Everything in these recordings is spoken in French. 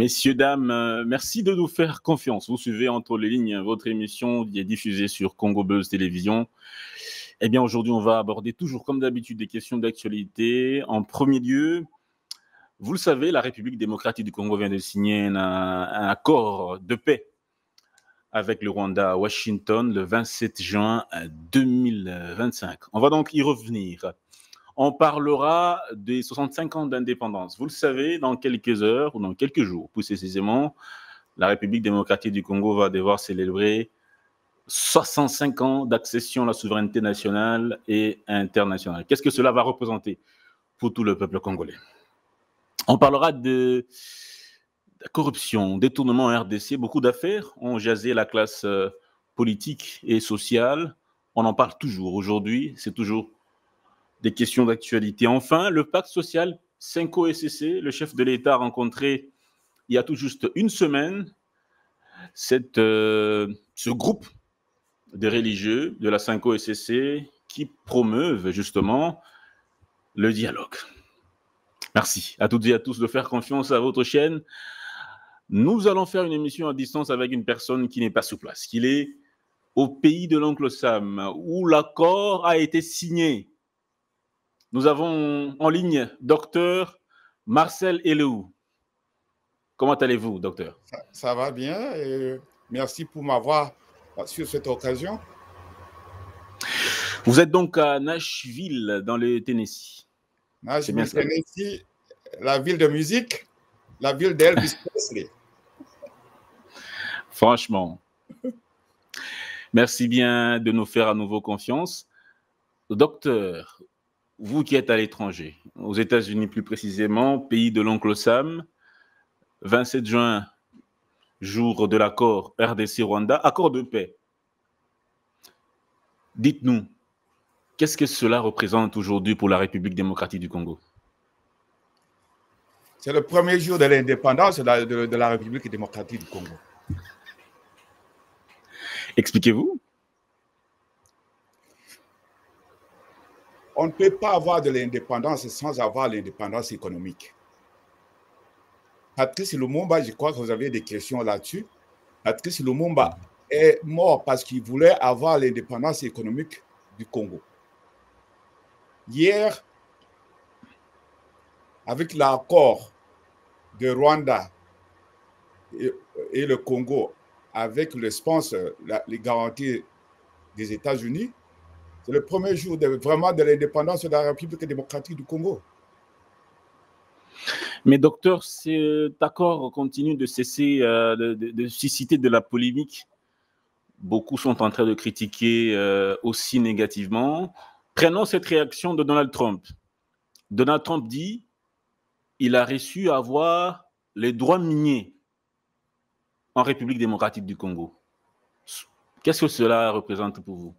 Messieurs, dames, merci de nous faire confiance. Vous suivez Entre les lignes, votre émission qui est diffusée sur Congo Buzz Télévision. Eh bien, aujourd'hui, on va aborder toujours, comme d'habitude, des questions d'actualité. En premier lieu, vous le savez, la République démocratique du Congo vient de signer un accord de paix avec le Rwanda à Washington le 27 juin 2025. On va donc y revenir. On parlera des 65 ans d'indépendance. Vous le savez, dans quelques heures, ou dans quelques jours, plus précisément, la République démocratique du Congo va devoir célébrer 65 ans d'accession à la souveraineté nationale et internationale. Qu'est-ce que cela va représenter pour tout le peuple congolais? On parlera de corruption, détournement en RDC. Beaucoup d'affaires ont jasé la classe politique et sociale. On en parle toujours. Aujourd'hui, c'est toujours des questions d'actualité. Enfin, le pacte social Cinco-SCC, le chef de l'État a rencontré il y a tout juste une semaine ce groupe de religieux de la Cinco-SCC qui promeuvent justement le dialogue. Merci à toutes et à tous de faire confiance à votre chaîne. Nous allons faire une émission à distance avec une personne qui n'est pas sur place, qui est au pays de l'oncle Sam, où l'accord a été signé. Nous avons en ligne docteur Marcel Eleou. Comment allez-vous, docteur? Ça va bien et merci pour m'avoir sur cette occasion. Vous êtes donc à Nashville, dans le Tennessee. Nashville, Tennessee, la ville de musique, la ville d'Elvis Presley. Franchement. Merci bien de nous faire à nouveau confiance. Docteur, vous qui êtes à l'étranger, aux États-Unis plus précisément, pays de l'oncle Sam, 27 juin, jour de l'accord RDC-Rwanda, accord de paix. Dites-nous, qu'est-ce que cela représente aujourd'hui pour la République démocratique du Congo? C'est le premier jour de l'indépendance de la République démocratique du Congo. Expliquez-vous. On ne peut pas avoir de l'indépendance sans avoir l'indépendance économique. Patrice Lumumba, je crois que vous avez des questions là-dessus. Patrice Lumumba est mort parce qu'il voulait avoir l'indépendance économique du Congo. Hier, avec l'accord de Rwanda et le Congo, avec le sponsor, les garanties des États-Unis, c'est le premier jour vraiment de l'indépendance de la République démocratique du Congo. Mais docteur, cet accord continue de cesser de susciter de la polémique. Beaucoup sont en train de critiquer aussi négativement. Prenons cette réaction de Donald Trump. Donald Trump dit qu'il a reçu à avoir les droits miniers en République démocratique du Congo. Qu'est-ce que cela représente pour vous?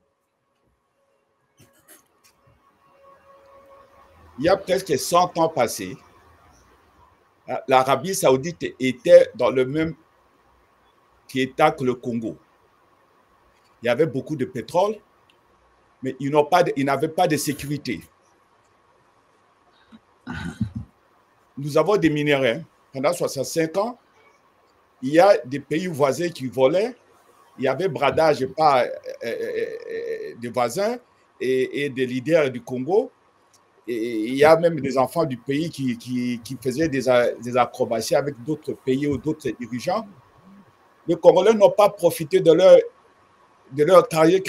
Il y a presque 100 ans passés, l'Arabie saoudite était dans le même état que le Congo. Il y avait beaucoup de pétrole, mais ils n'avaient pas de sécurité. Nous avons des minéraux. Pendant 65 ans, il y a des pays voisins qui volaient. Il y avait bradage par des voisins et des leaders du Congo. Et il y a même des enfants du pays qui faisaient des acrobaties avec d'autres pays ou d'autres dirigeants. Les Congolais n'ont pas profité de leur carrière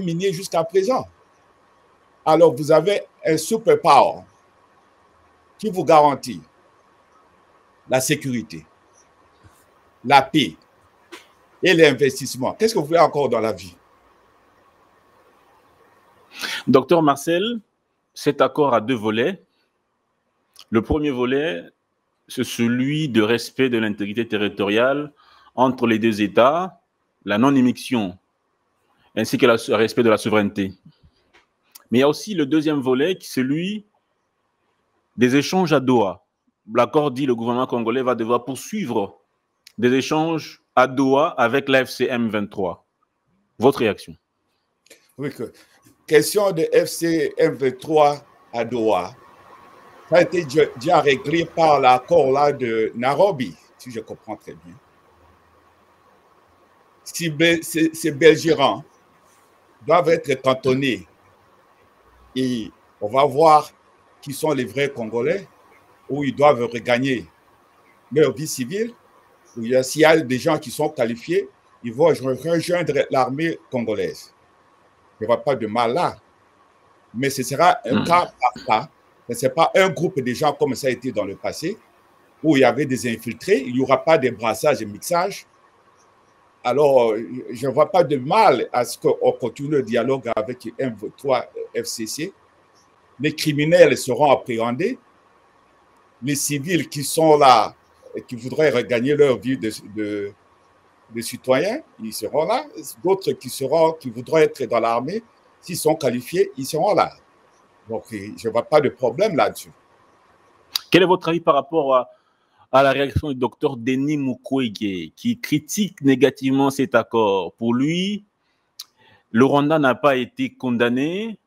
minier jusqu'à présent. Alors, vous avez un superpower qui vous garantit la sécurité, la paix et l'investissement. Qu'est-ce que vous voulez encore dans la vie? Docteur Marcel, cet accord a deux volets. Le premier volet, c'est celui de respect de l'intégrité territoriale entre les deux États, la non-émission, ainsi que le respect de la souveraineté. Mais il y a aussi le deuxième volet, qui est celui des échanges à Doha. L'accord dit que le gouvernement congolais va devoir poursuivre des échanges à Doha avec la FCM 23. Votre réaction? Oui, question de FCM 23 à Doha, ça a été déjà réglé par l'accord là de Nairobi. si je comprends très bien. Si ces belligérants doivent être cantonnés et on va voir qui sont les vrais Congolais, où ils doivent regagner leur vie civile, s'il y a des gens qui sont qualifiés, ils vont rejoindre l'armée congolaise. Il n'y aura pas de mal là. Mais ce sera un cas par cas. Ce n'est pas un groupe de gens comme ça a été dans le passé, où il y avait des infiltrés, il n'y aura pas de brassage et mixage. Alors, je ne vois pas de mal à ce qu'on continue le dialogue avec M23 FCC. Les criminels seront appréhendés. Les civils qui sont là et qui voudraient regagner leur vie de citoyens, ils seront là. D'autres qui voudront être dans l'armée, s'ils sont qualifiés, ils seront là. Donc, je ne vois pas de problème là-dessus. Quel est votre avis par rapport à la réaction du docteur Denis Mukwege, qui critique négativement cet accord? Pour lui, le Rwanda n'a pas été condamné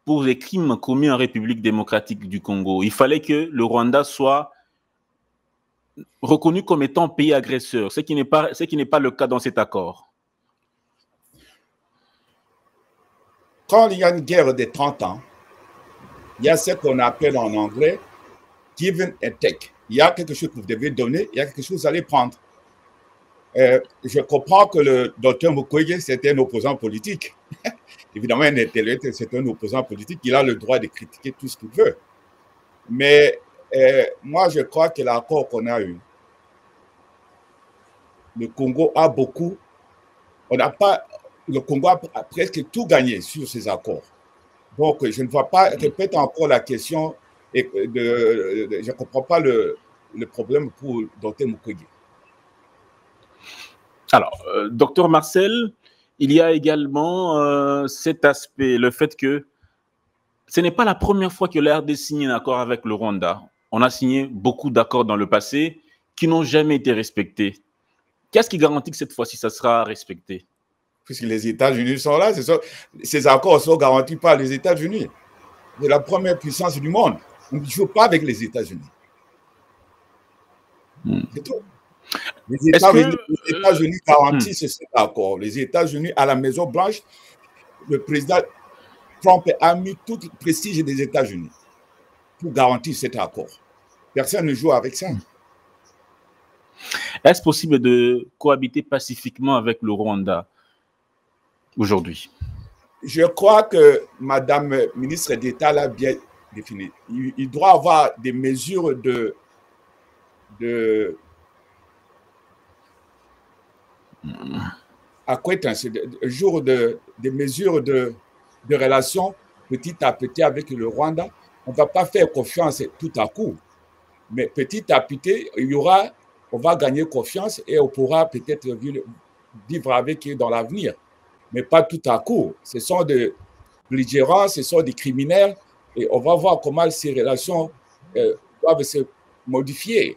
pour les crimes commis en République démocratique du Congo. Il fallait que le Rwanda soit reconnu comme étant pays agresseur, ce qui n'est pas le cas dans cet accord. Quand il y a une guerre de 30 ans, il y a ce qu'on appelle en anglais give and take. Il y a quelque chose que vous devez donner, il y a quelque chose que vous allez prendre. Je comprends que le docteur Mukwege, c'était un opposant politique. Évidemment, un intellectuel, c'est un opposant politique. Il a le droit de critiquer tout ce qu'il veut. Mais moi, je crois que l'accord qu'on a eu, le Congo a beaucoup, le Congo a presque tout gagné sur ces accords. Donc, je ne vois pas, répète encore la question, je ne comprends pas le problème pour Dr Mukwege. Alors, docteur Marcel, il y a également cet aspect, le fait que ce n'est pas la première fois que l'ARD signe un accord avec le Rwanda. On a signé beaucoup d'accords dans le passé qui n'ont jamais été respectés. Qu'est-ce qui garantit que cette fois-ci, ça sera respecté? Puisque les États-Unis sont là, ces accords sont garantis par les États-Unis. C'est la première puissance du monde. On ne joue pas avec les États-Unis. C'est tout. Les États-Unis garantissent cet accord. Les États-Unis, à la Maison-Blanche, le président Trump a mis tout le prestige des États-Unis pour garantir cet accord. Personne ne joue avec ça. Est-ce possible de cohabiter pacifiquement avec le Rwanda aujourd'hui? Je crois que Madame ministre d'État l'a bien défini. Il doit avoir des mesures des mesures de relations petit à petit avec le Rwanda. On ne va pas faire confiance tout à coup, mais petit à petit, on va gagner confiance et on pourra peut-être vivre avec eux dans l'avenir, mais pas tout à coup. Ce sont des belligérants, ce sont des criminels et on va voir comment ces relations doivent se modifier.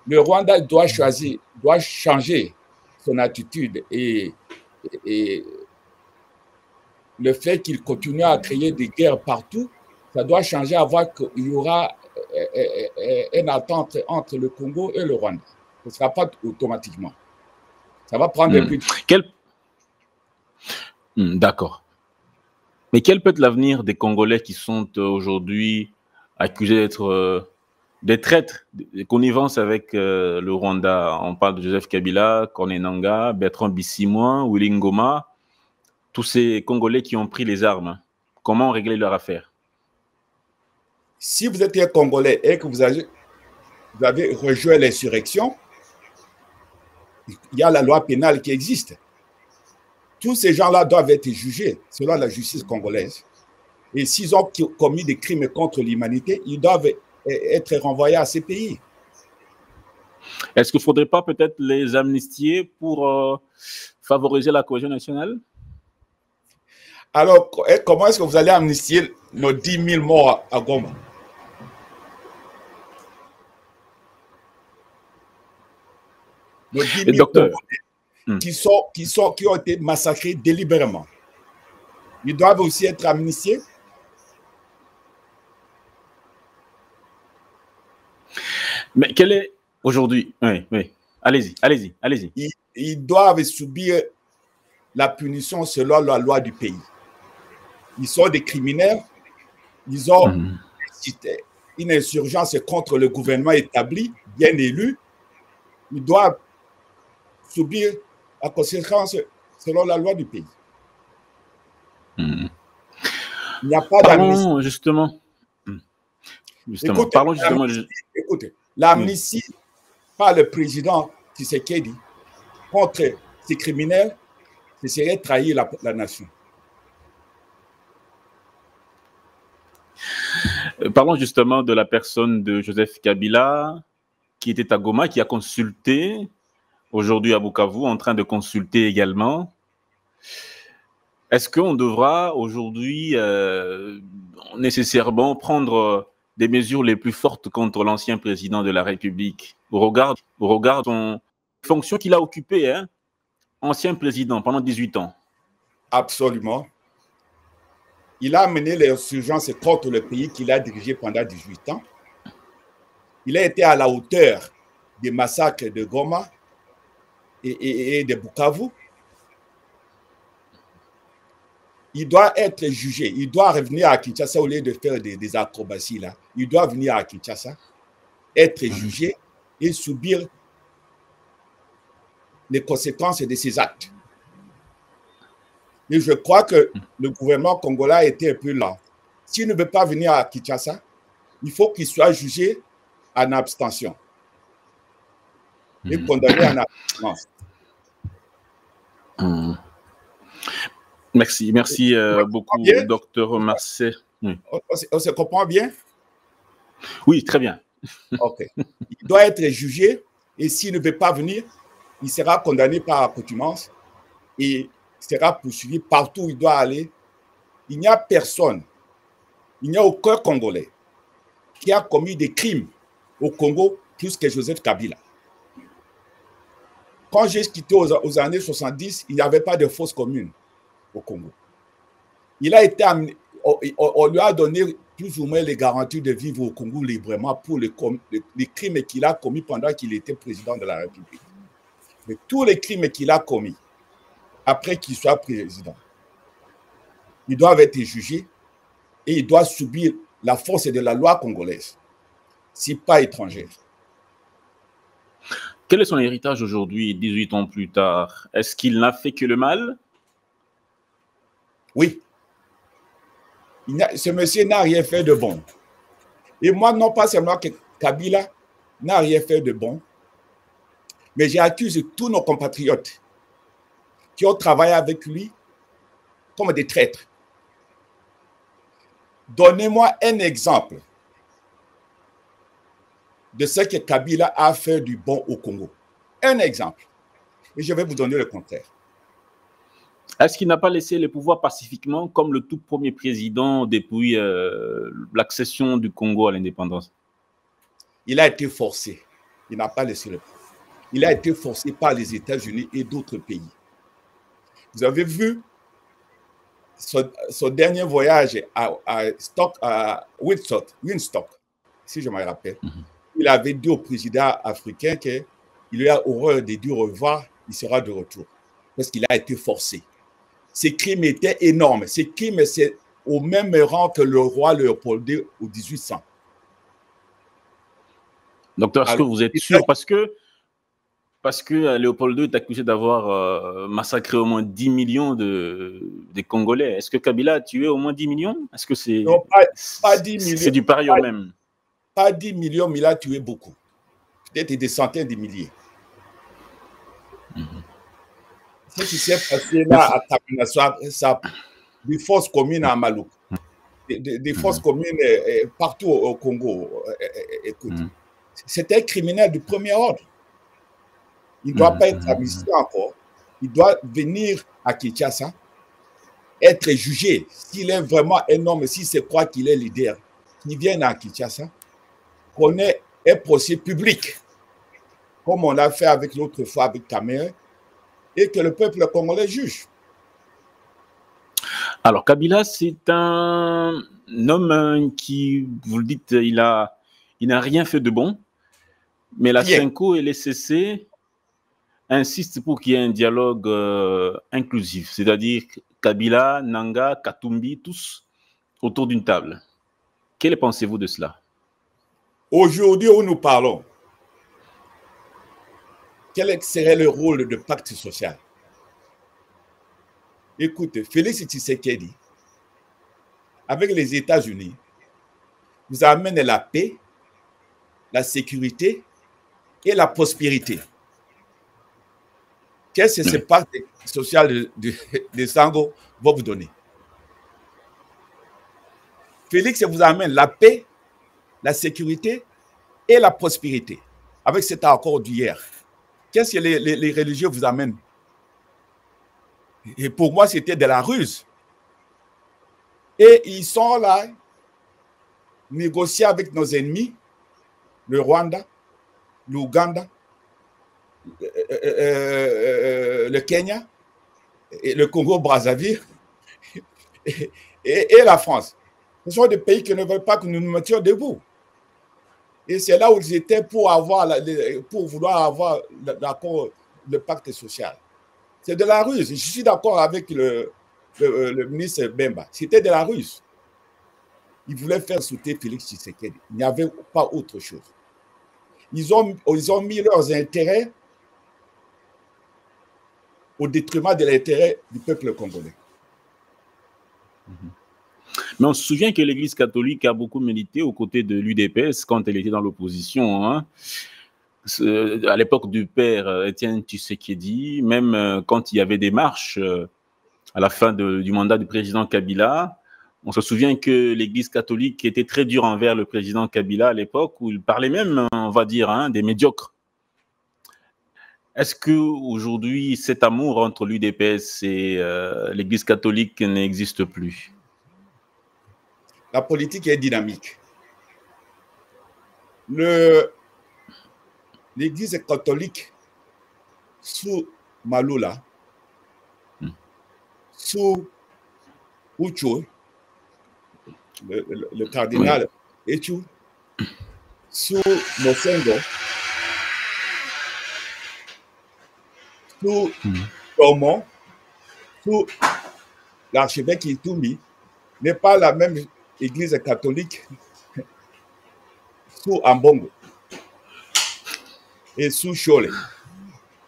Le Rwanda doit changer son attitude et le fait qu'il continue à créer des guerres partout, ça doit changer à voir qu'il y aura une attente entre le Congo et le Rwanda. Ce ne sera pas automatiquement. Ça va prendre un peu de temps. D'accord. Mais quel peut être l'avenir des Congolais qui sont aujourd'hui accusés d'être des traîtres, des connivences avec le Rwanda? On parle de Joseph Kabila, Corneille Nangaa, Bertrand Bisimwa, Willy Ngoma, tous ces Congolais qui ont pris les armes. Comment régler leur affaire? Si vous êtes un Congolais et que vous avez rejoint l'insurrection, il y a la loi pénale qui existe. Tous ces gens-là doivent être jugés selon la justice congolaise. Et s'ils ont commis des crimes contre l'humanité, ils doivent être renvoyés à ces pays. Est-ce qu'il ne faudrait pas peut-être les amnistier pour favoriser la cohésion nationale? Alors, comment est-ce que vous allez amnistier nos 10 000 morts à Goma? Nos 10 000 morts qui ont été massacrés délibérément. Ils doivent aussi être amnistiés. Mais quel est Aujourd'hui, oui, oui. Allez-y, allez-y, allez-y. Ils doivent subir la punition selon la loi du pays. Ils sont des criminels, ils ont incité une insurgence contre le gouvernement établi, bien élu. Ils doivent subir la conséquence selon la loi du pays. Il n'y a pas d'amnistie. Parlons justement. Justement, parlons justement. Écoutez, l'amnistie par le président Tshisekedi contre ces criminels, ce serait trahir la nation. Parlons justement de la personne de Joseph Kabila, qui était à Goma, qui a consulté, aujourd'hui à Bukavu, en train de consulter également. Est-ce qu'on devra aujourd'hui nécessairement prendre des mesures les plus fortes contre l'ancien président de la République au regard de son fonction qu'il a occupée, hein, ancien président pendant 18 ans? Absolument. Il a mené l'insurgence contre le pays qu'il a dirigé pendant 18 ans. Il a été à la hauteur des massacres de Goma et de Bukavu. Il doit être jugé. Il doit revenir à Kinshasa au lieu de faire des acrobaties là. Il doit venir à Kinshasa, être jugé et subir les conséquences de ses actes. Mais je crois que le gouvernement congolais a été un peu lent. S'il ne veut pas venir à Kinshasa, il faut qu'il soit jugé en abstention et condamné en abstinence. Merci beaucoup, docteur Marcel. On se comprend bien? Oui, très bien. Ok. Il doit être jugé et s'il ne veut pas venir, il sera condamné par accoutumance et sera poursuivi partout où il doit aller. Il n'y a personne, il n'y a aucun Congolais qui a commis des crimes au Congo plus que Joseph Kabila. Quand j'ai quitté aux années 70, il n'y avait pas de fosse commune au Congo. Il a été amené, on lui a donné plus ou moins les garanties de vivre au Congo librement pour les crimes qu'il a commis pendant qu'il était président de la République. Mais tous les crimes qu'il a commis après qu'il soit président, ils doivent être jugés et il doit subir la force de la loi congolaise, si pas étrangère. Quel est son héritage aujourd'hui, 18 ans plus tard? Est-ce qu'il n'a fait que le mal? Oui. Ce monsieur n'a rien fait de bon. Et moi, non pas seulement que Kabila n'a rien fait de bon, mais j'accuse tous nos compatriotes qui ont travaillé avec lui comme des traîtres. Donnez-moi un exemple de ce que Kabila a fait du bon au Congo. Un exemple. Et je vais vous donner le contraire. Est-ce qu'il n'a pas laissé le pouvoir pacifiquement comme le tout premier président depuis l'accession du Congo à l'indépendance? Il a été forcé. Il n'a pas laissé le pouvoir. Il a été forcé par les États-Unis et d'autres pays. Vous avez vu son dernier voyage à Windstock, si je me rappelle. Il avait dit au président africain qu'il a horreur de dire au revoir, il sera de retour. Parce qu'il a été forcé. Ces crimes étaient énormes. Ces crimes, c'est au même rang que le roi Léopold II au 1800. Docteur, est-ce que vous êtes sûr? Parce que Léopold II est accusé d'avoir massacré au moins 10 millions de Congolais. Est-ce que Kabila a tué au moins 10 millions? Est-ce que c'est... Non, pas 10 millions. C'est du pareil au même. Pas 10 millions, mais il a tué beaucoup. Peut-être des centaines de milliers. Ce qui s'est passé là à Tamanassoa, ça des forces communes à Malouk, des forces communes partout au Congo. Écoute, c'était un criminel du premier ordre. Il ne doit pas être amnistié encore. Il doit venir à Kinshasa, être jugé. S'il est vraiment un homme, s'il se croit qu'il est leader, qu'il vienne à Kinshasa, qu'on ait un procès public, comme on l'a fait avec l'autre fois avec Cameroun, et que le peuple congolais juge. Alors, Kabila, c'est un homme qui, vous le dites, il n'a rien fait de bon. Mais la Rien. CENCO et les CC insistent pour qu'il y ait un dialogue inclusif, c'est-à-dire Kabila, Nanga, Katumbi, tous autour d'une table. Quelle pensez-vous de cela? Aujourd'hui où nous parlons, quel serait le rôle de pacte social? Écoutez, Félix Tshisekedi, avec les États-Unis, vous amène la paix, la sécurité et la prospérité. Qu'est-ce que ce pacte social de Sango va vous donner? Félix vous amène la paix, la sécurité et la prospérité avec cet accord d'hier. Qu'est-ce que les religieux vous amènent? Et pour moi, c'était de la ruse. Et ils sont là, négocier avec nos ennemis, le Rwanda, l'Ouganda, le Kenya, et le Congo-Brazzaville et la France. Ce sont des pays qui ne veulent pas que nous nous mettions debout. Et c'est là où ils étaient pour vouloir avoir l'accord, le pacte social. C'est de la ruse. Je suis d'accord avec le ministre Bemba. C'était de la ruse. Ils voulaient faire sauter Félix Tshisekedi. Il n'y avait pas autre chose. Ils ont mis leurs intérêts au détriment de l'intérêt du peuple congolais. Mais on se souvient que l'Église catholique a beaucoup milité aux côtés de l'UDPS quand elle était dans l'opposition. Hein. À l'époque du père Étienne Tshisekedi, même quand il y avait des marches à la fin du mandat du président Kabila, on se souvient que l'Église catholique était très dure envers le président Kabila à l'époque, où il parlait même, on va dire, hein, des médiocres. Est-ce qu'aujourd'hui, cet amour entre l'UDPS et l'Église catholique n'existe plus? La politique est dynamique. L'Église catholique, sous Maloula, sous Ucho, le cardinal Echu, sous Mosengo, sous Tomon, sous l'archevêque Itoumi, n'est pas la même Église catholique sous Ambongo et sous Chole.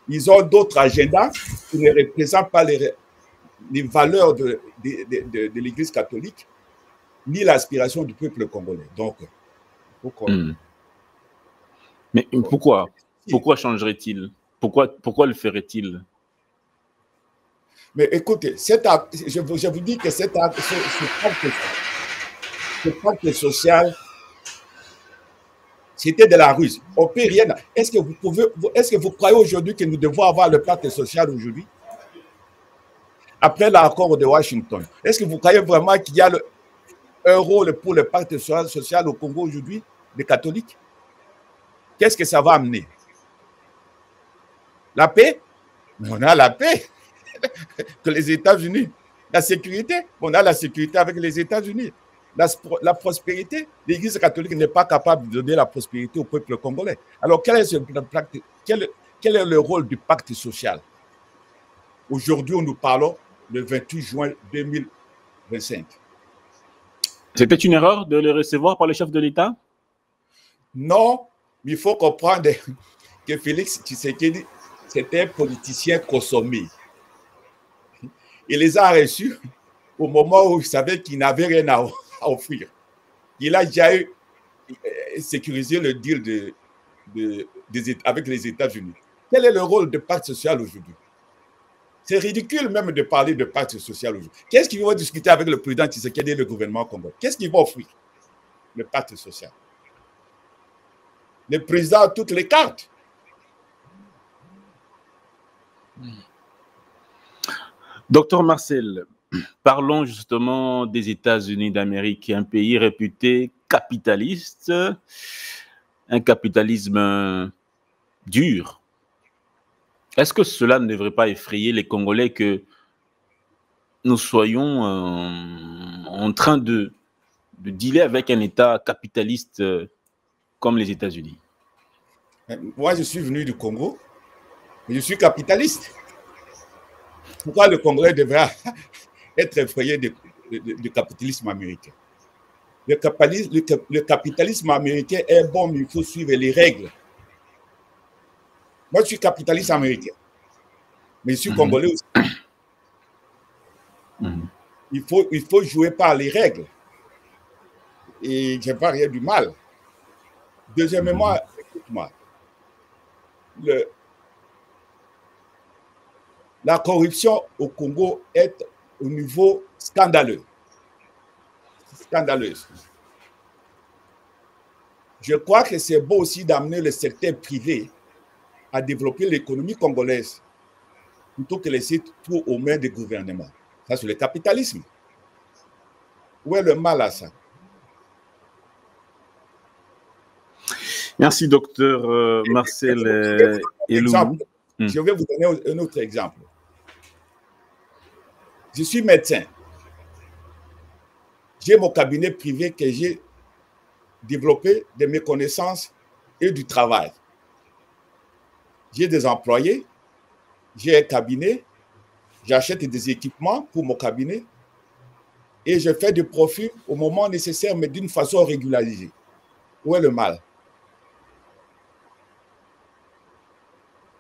Ils ont d'autres agendas qui ne représentent pas les valeurs de l'Église catholique ni l'aspiration du peuple congolais. Donc, mais pourquoi? Pourquoi changerait-il? Pourquoi le ferait-il? Mais écoutez, je vous dis que ce pacte social, c'était de la ruse. On peut rien. Est-ce que vous croyez aujourd'hui que nous devons avoir le pacte social aujourd'hui? Après l'accord de Washington, est-ce que vous croyez vraiment qu'il y a un rôle pour le pacte social au Congo aujourd'hui, des catholiques? Qu'est-ce que ça va amener? La paix? On a la paix que les États-Unis. La sécurité? On a la sécurité avec les États-Unis. La prospérité? L'Église catholique n'est pas capable de donner la prospérité au peuple congolais. Alors, quel est le rôle du pacte social? Aujourd'hui, nous parlons le 28 juin 2025. C'était une erreur de le recevoir par le chef de l'État? Non, mais il faut comprendre que Félix Tshisekedi, c'était un politicien consommé. Il les a reçus au moment où il savait qu'il n'avait rien à offrir. Il a déjà sécurisé le deal avec les États-Unis. Quel est le rôle du pacte social aujourd'hui? C'est ridicule même de parler de pacte social aujourd'hui. Qu'est-ce qu'ils vont discuter avec le président Tshisekedi et le gouvernement congolais? Qu'est-ce qu'ils vont offrir? Le pacte social. Le président a toutes les cartes. Docteur Marcel, parlons justement des États-Unis d'Amérique, un pays réputé capitaliste, un capitalisme dur. Est-ce que cela ne devrait pas effrayer les Congolais que nous soyons en train de dealer avec un État capitaliste comme les États-Unis? Moi, je suis venu du Congo, mais je suis capitaliste. Pourquoi le Congolais devrait être effrayé du capitalisme américain? Le capitalisme américain est bon, mais il faut suivre les règles. Moi, je suis capitaliste américain, mais je suis congolais aussi. Il faut jouer par les règles. Et je n'ai pas rien du mal. Deuxièmement, écoute-moi, la corruption au Congo est au niveau scandaleux. Scandaleuse. Je crois que c'est beau aussi d'amener le secteur privé à développer l'économie congolaise plutôt que laisser tout aux mains des gouvernements. Ça, c'est le capitalisme. Où est le mal à ça? Merci, docteur Marcel Elou. Je vais vous donner un autre exemple. Je suis médecin. J'ai mon cabinet privé que j'ai développé de mes connaissances et du travail. J'ai des employés, j'ai un cabinet, j'achète des équipements pour mon cabinet et je fais des profits au moment nécessaire, mais d'une façon régularisée. Où est le mal?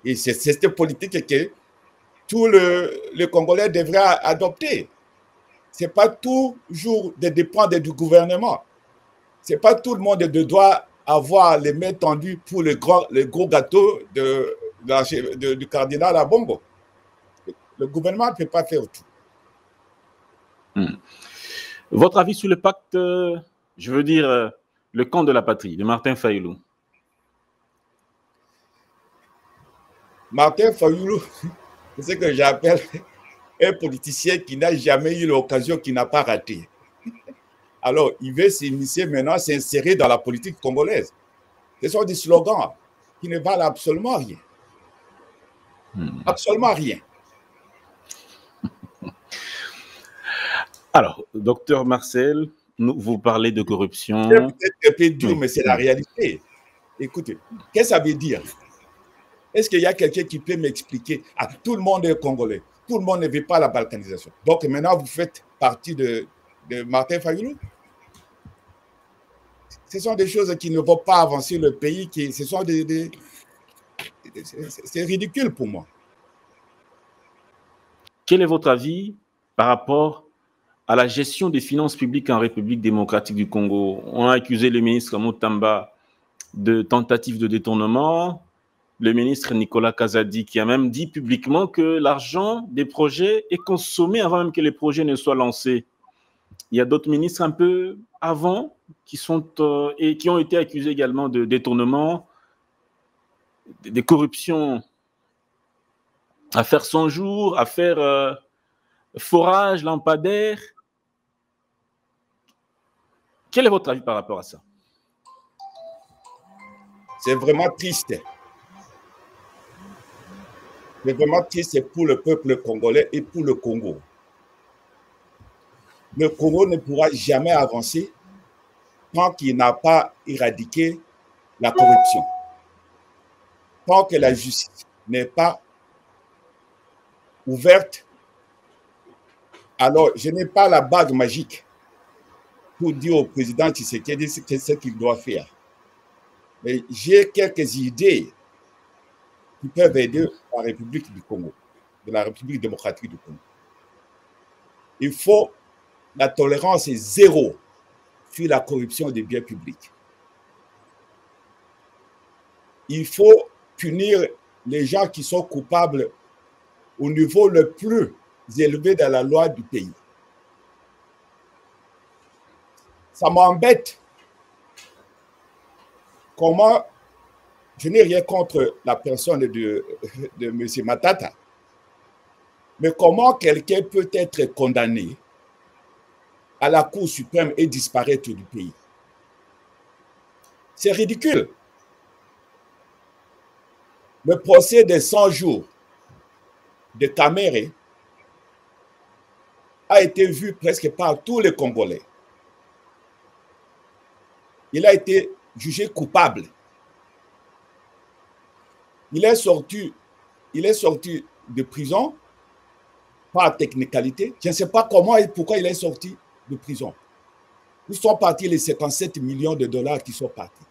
Et c'est cette politique que tout le Congolais devrait adopter. Ce n'est pas toujours de dépendre du gouvernement. Ce n'est pas tout le monde qui doit avoir les mains tendues pour le gros gâteau du cardinal à Bongo. Le gouvernement ne peut pas faire tout. Votre avis sur le pacte, je veux dire, le camp de la patrie, de Martin Fayulu? Martin Fayulu, c'est ce que j'appelle un politicien qui n'a jamais eu l'occasion, qui n'a pas raté. Alors, il veut s'initier maintenant, s'insérer dans la politique congolaise. Ce sont des slogans qui ne valent absolument rien. Absolument rien. Alors, docteur Marcel, vous parlez de corruption. C'est peut-être un peu dur, mais c'est la réalité. Écoutez, qu'est-ce que ça veut dire? Est-ce qu'il y a quelqu'un qui peut m'expliquer? Ah, tout le monde est congolais. Tout le monde ne veut pas la balkanisation. Donc maintenant, vous faites partie de Martin Fayulu? Ce sont des choses qui ne vont pas avancer le pays. C'est ridicule pour moi. Quel est votre avis par rapport à la gestion des finances publiques en République démocratique du Congo? On a accusé le ministre Mutamba de tentative de détournement. Le ministre Nicolas Kazadi qui a même dit publiquement que l'argent des projets est consommé avant même que les projets ne soient lancés. Il y a d'autres ministres un peu avant qui ont été accusés également de détournement, de corruption, à faire 100 jours, à faire forage, lampadaire. Quel est votre avis par rapport à ça? C'est vraiment triste. C'est vraiment triste pour le peuple congolais et pour le Congo. Le Congo ne pourra jamais avancer tant qu'il n'a pas éradiqué la corruption. Tant que la justice n'est pas ouverte, alors je n'ai pas la bague magique pour dire au président Tshisekedi ce qu'il doit faire. Mais j'ai quelques idées qui peuvent aider la République du Congo, de la République démocratique du Congo. Il faut, la tolérance est zéro sur la corruption des biens publics. Il faut punir les gens qui sont coupables au niveau le plus élevé dans la loi du pays. Ça m'embête. Comment, je n'ai rien contre la personne de M. Matata, mais comment quelqu'un peut être condamné à la Cour suprême et disparaître du pays? C'est ridicule. Le procès des 100 jours de Kamere a été vu presque par tous les Congolais. Il a été jugé coupable. Il est sorti de prison par technicalité. Je ne sais pas comment et pourquoi il est sorti de prison. Où sont partis les 57 millions de dollars qui sont partis?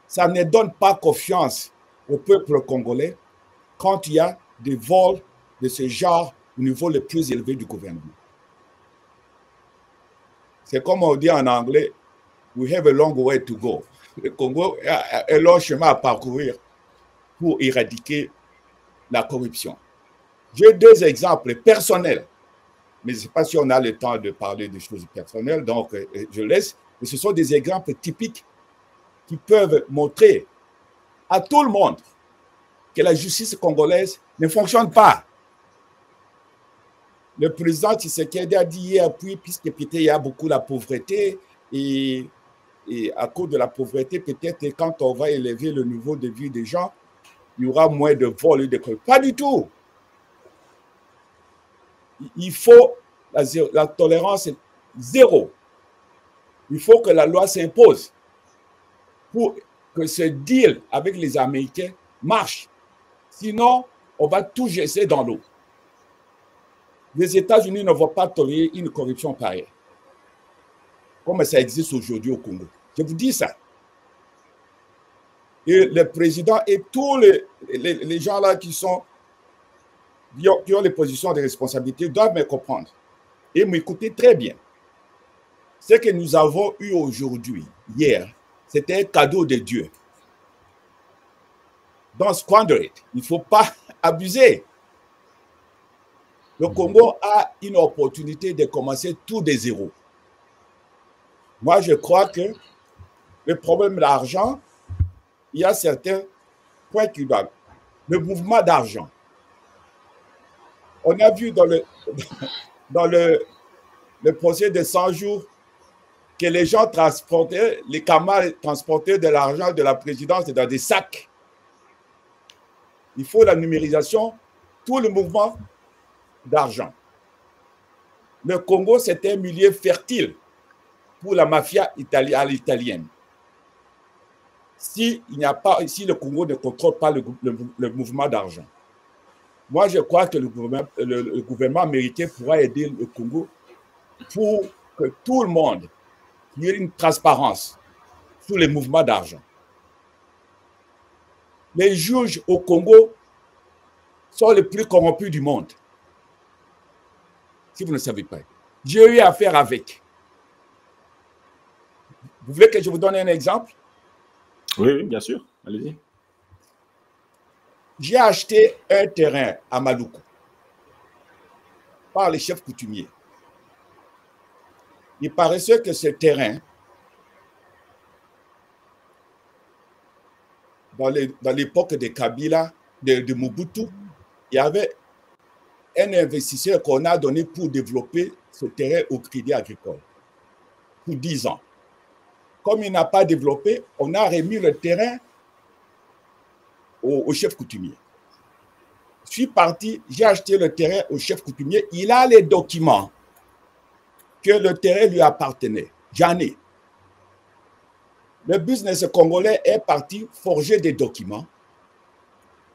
Ça ne donne pas confiance au peuple congolais quand il y a des vols de ce genre au niveau le plus élevé du gouvernement. C'est comme on dit en anglais, we have a long way to go. Le Congo a un long chemin à parcourir pour éradiquer la corruption. J'ai deux exemples personnels, mais je ne sais pas si on a le temps de parler de choses personnelles, donc je laisse. Mais ce sont des exemples typiques qui peuvent montrer à tout le monde que la justice congolaise ne fonctionne pas. Le président Tshisekedi a dit hier, puisque peut-être il y a beaucoup la pauvreté, et à cause de la pauvreté, peut-être quand on va élever le niveau de vie des gens, il y aura moins de vols et de corruption. Pas du tout. Il faut la tolérance zéro. Il faut que la loi s'impose pour que ce deal avec les Américains marche. Sinon, on va tout jeter dans l'eau. Les États-Unis ne vont pas tolérer une corruption pareille, comme ça existe aujourd'hui au Congo. Je vous dis ça. Et le président et tous les gens là qui ont les positions de responsabilité doivent me comprendre et m'écouter très bien. Ce que nous avons eu aujourd'hui, hier, c'était un cadeau de Dieu. Don't squander it. Il ne faut pas abuser. Le Congo a une opportunité de commencer tout de zéro. Moi, je crois que le problème de l'argent, il y a certains points qui doivent. Le mouvement d'argent. On a vu dans le procès de 100 jours que les gens transportaient, les Kamal transportaient de l'argent de la présidence dans des sacs. Il faut la numérisation, tout le mouvement d'argent. Le Congo, c'est un milieu fertile pour la mafia italienne. Si le Congo ne contrôle pas le mouvement d'argent. Moi, je crois que le gouvernement américain pourra aider le Congo pour que tout le monde ait une transparence sur les mouvements d'argent. Les juges au Congo sont les plus corrompus du monde. Si vous ne savez pas. J'ai eu affaire avec. Vous voulez que je vous donne un exemple? Oui, bien sûr. Allez-y. J'ai acheté un terrain à Maluku par les chefs coutumiers. Il paraissait que ce terrain, dans l'époque de Kabila, de Mobutu, il y avait un investisseur qu'on a donné pour développer ce terrain au crédit agricole pour 10 ans. Comme il n'a pas développé, on a remis le terrain au chef coutumier. Je suis parti, j'ai acheté le terrain au chef coutumier. Il a les documents que le terrain lui appartenait. J'en ai. Le business congolais est parti forger des documents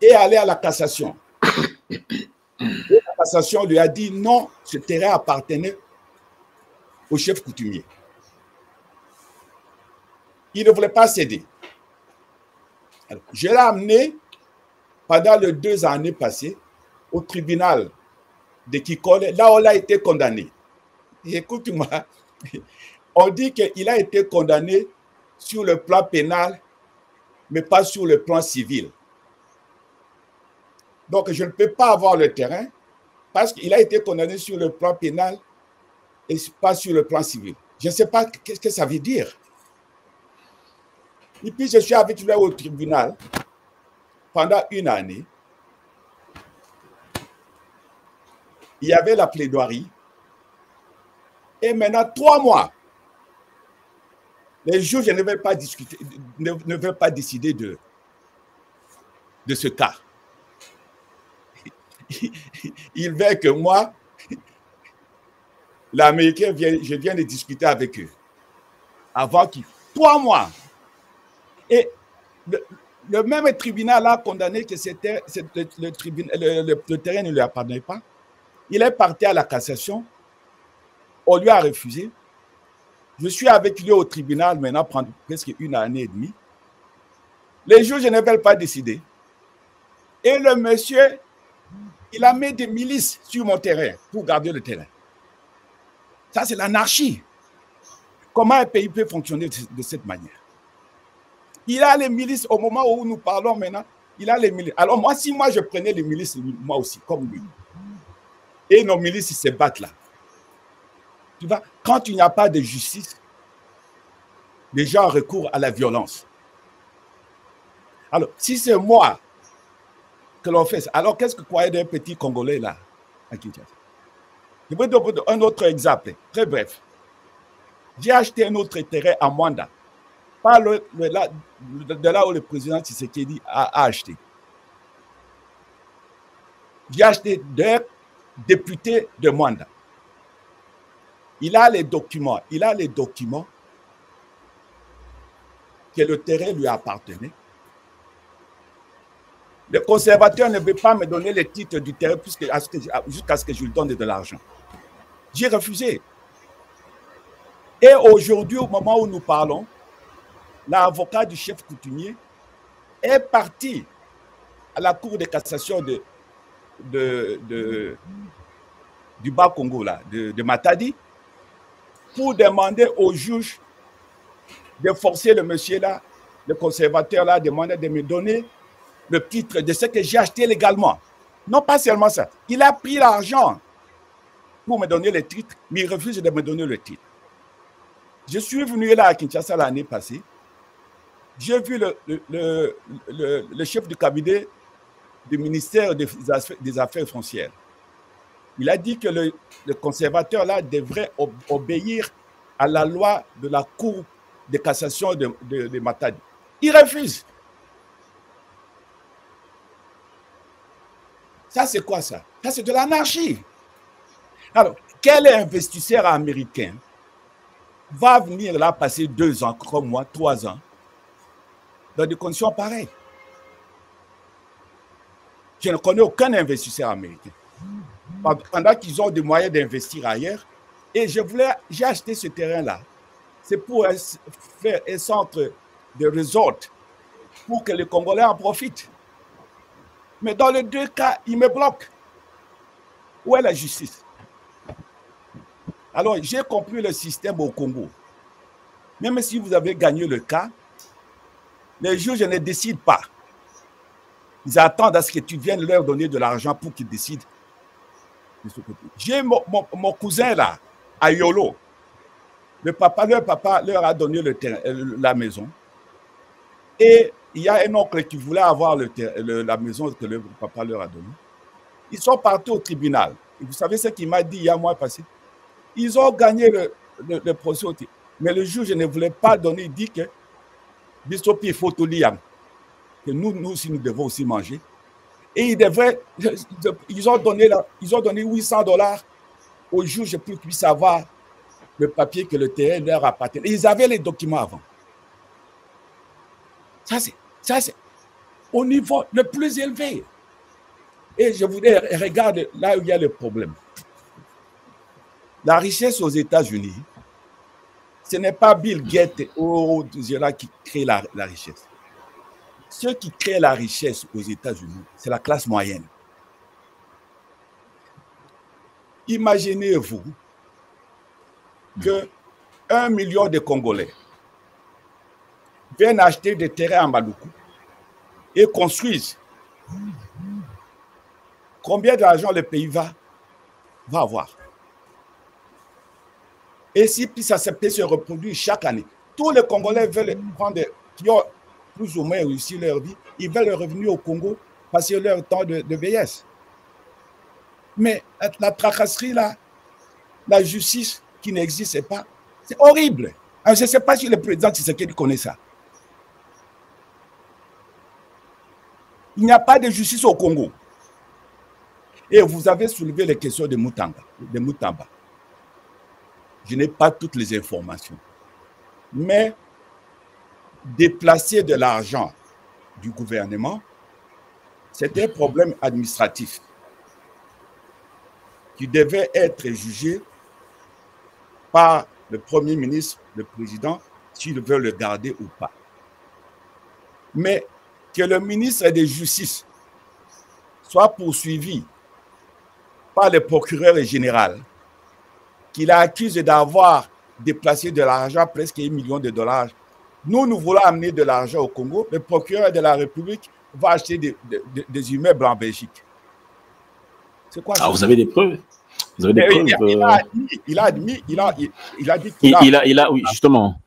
et aller à la cassation. Et la cassation lui a dit non, ce terrain appartenait au chef coutumier. Il ne voulait pas céder. Alors, je l'ai amené pendant les 2 années passées au tribunal de Kikole, là où il a été condamné. Écoute-moi, on dit qu'il a été condamné sur le plan pénal, mais pas sur le plan civil. Donc, je ne peux pas avoir le terrain parce qu'il a été condamné sur le plan pénal et pas sur le plan civil. Je ne sais pas ce que ça veut dire. Et puis, je suis avec lui au tribunal pendant 1 année. Il y avait la plaidoirie. Et maintenant, 3 mois, les juges ne veulent pas discuter, ne veulent pas décider de ce cas. Ils veulent que moi, l'Américain, je vienne de discuter avec eux. Avant qu'ils... 3 mois. Et le même tribunal a condamné que le terrain ne lui appartenait pas. Il est parti à la cassation. On lui a refusé. Je suis avec lui au tribunal maintenant pendant presque 1 année et demie. Les juges ne veulent pas décider. Et le monsieur, il a mis des milices sur mon terrain pour garder le terrain. Ça, c'est l'anarchie. Comment un pays peut fonctionner de cette manière? Il a les milices au moment où nous parlons maintenant. Il a les milices. Alors moi, si moi je prenais les milices, moi aussi, comme lui, et nos milices ils se battent là. Tu vois, quand il n'y a pas de justice, les gens recourent à la violence. Alors, si c'est moi que l'on fait ça, alors qu'est-ce que vous croyez d'un petit Congolais là à Kinshasa? Je vais donner un autre exemple, très bref. J'ai acheté un autre terrain à Mwanda, pas de là où le président Tshisekedi a acheté. J'ai acheté d'un député de Mwanda. Il a les documents que le terrain lui appartenait. Le conservateur ne veut pas me donner le titre du terrain jusqu'à ce que je lui donne de l'argent. J'ai refusé. Et aujourd'hui, au moment où nous parlons, l'avocat du chef coutumier est parti à la cour de cassation du Bas-Congo, de Matadi, pour demander au juge de forcer le monsieur là, le conservateur là, demander de me donner le titre de ce que j'ai acheté légalement. Non pas seulement ça, il a pris l'argent pour me donner le titre, mais il refuse de me donner le titre. Je suis venu là à Kinshasa l'année passée. J'ai vu le chef du cabinet du ministère des Affaires foncières. Il a dit que le conservateur là devrait obéir à la loi de la Cour de cassation de Matadi. Il refuse. Ça, c'est quoi ça? Ça, c'est de l'anarchie. Alors, quel investisseur américain va venir là passer 2 ans, comme moi, 3 ans, dans des conditions pareilles? Je ne connais aucun investisseur américain. Pendant qu'ils ont des moyens d'investir ailleurs, et j'ai acheté ce terrain-là, c'est pour faire un centre de resort pour que les Congolais en profitent. Mais dans les 2 cas, ils me bloquent. Où est la justice? Alors, j'ai compris le système au Congo. Même si vous avez gagné le cas, les juges ne décident pas. Ils attendent à ce que tu viennes leur donner de l'argent pour qu'ils décident. J'ai mon cousin là, à Yolo. Leur papa leur a donné la maison. Et il y a un oncle qui voulait avoir la maison que le papa leur a donnée. Ils sont partis au tribunal. Et vous savez ce qu'il m'a dit il y a un mois passé? Ils ont gagné le procès. Mais le juge ne voulait pas donner. Il dit que Bisopi il faut tout liam. Que nous aussi, nous devons aussi manger. Et ils ont donné $800 au juge pour qu'il puisse avoir le papier que le terrain leur appartient. Et ils avaient les documents avant. Ça, c'est au niveau le plus élevé. Et je voudrais regarder là où il y a le problème. La richesse aux États-Unis, ce n'est pas Bill Gates ou qui crée la richesse. Ceux qui créent la richesse aux États-Unis, c'est la classe moyenne. Imaginez-vous que 1 million de Congolais viennent acheter des terrains à Maluku et construisent. Combien d'argent le pays va avoir? Et si ça peut se reproduire chaque année, tous les Congolais veulent prendre, qui ont plus ou moins réussi leur vie, ils veulent revenir au Congo, passer leur temps de vieillesse. Mais la tracasserie là, la justice qui n'existe pas, c'est horrible. Alors, je ne sais pas si le président Tshisekedi connaît ça. Il n'y a pas de justice au Congo. Et vous avez soulevé les questions de Mutamba. Je n'ai pas toutes les informations. Mais déplacer de l'argent du gouvernement, c'était un problème administratif qui devait être jugé par le Premier ministre, le président, s'il veut le garder ou pas. Mais que le ministre de Justice soit poursuivi par le procureur général, qu'il accuse d'avoir déplacé de l'argent, presque $1 million. Nous voulons amener de l'argent au Congo. Le procureur de la République va acheter des immeubles en Belgique. C'est quoi ça? Vous avez des preuves? Vous avez des preuves? Il a dit qu'il a, oui, justement,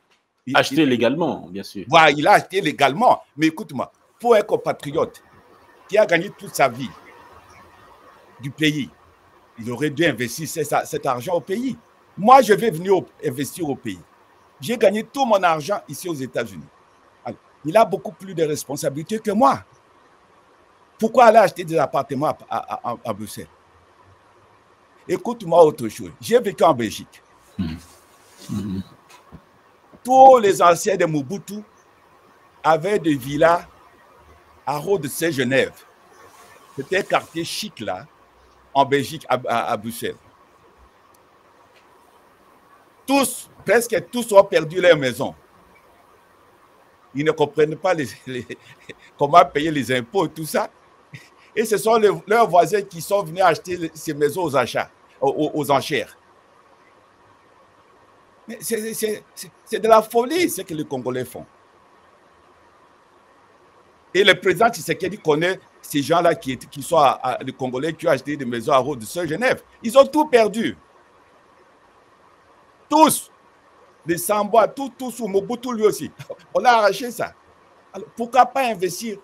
acheté légalement, bien sûr. Voilà, il a acheté légalement. Mais écoute-moi, pour un compatriote qui a gagné toute sa vie du pays, il aurait dû investir cet argent au pays. Moi, je vais venir investir au pays. J'ai gagné tout mon argent ici aux États-Unis. Il a beaucoup plus de responsabilités que moi. Pourquoi aller acheter des appartements à Bruxelles? Écoute-moi autre chose. J'ai vécu en Belgique. Tous les anciens de Mobutu avaient des villas à Rode-Saint-Genève. C'était un quartier chic là, en Belgique, à Bruxelles. Tous, presque tous ont perdu leur maison. Ils ne comprennent pas comment payer les impôts et tout ça. Et ce sont leurs voisins qui sont venus acheter ces maisons aux achats, aux enchères. Mais c'est de la folie ce que les Congolais font. Et le président Tshisekedi connaît ces gens-là qui sont les Congolais qui ont acheté des maisons à Rode-Saint-Genève. Ils ont tout perdu. Tous. Les Sambois, tous, Mobutu lui aussi. On a arraché ça. Alors, pourquoi pas investir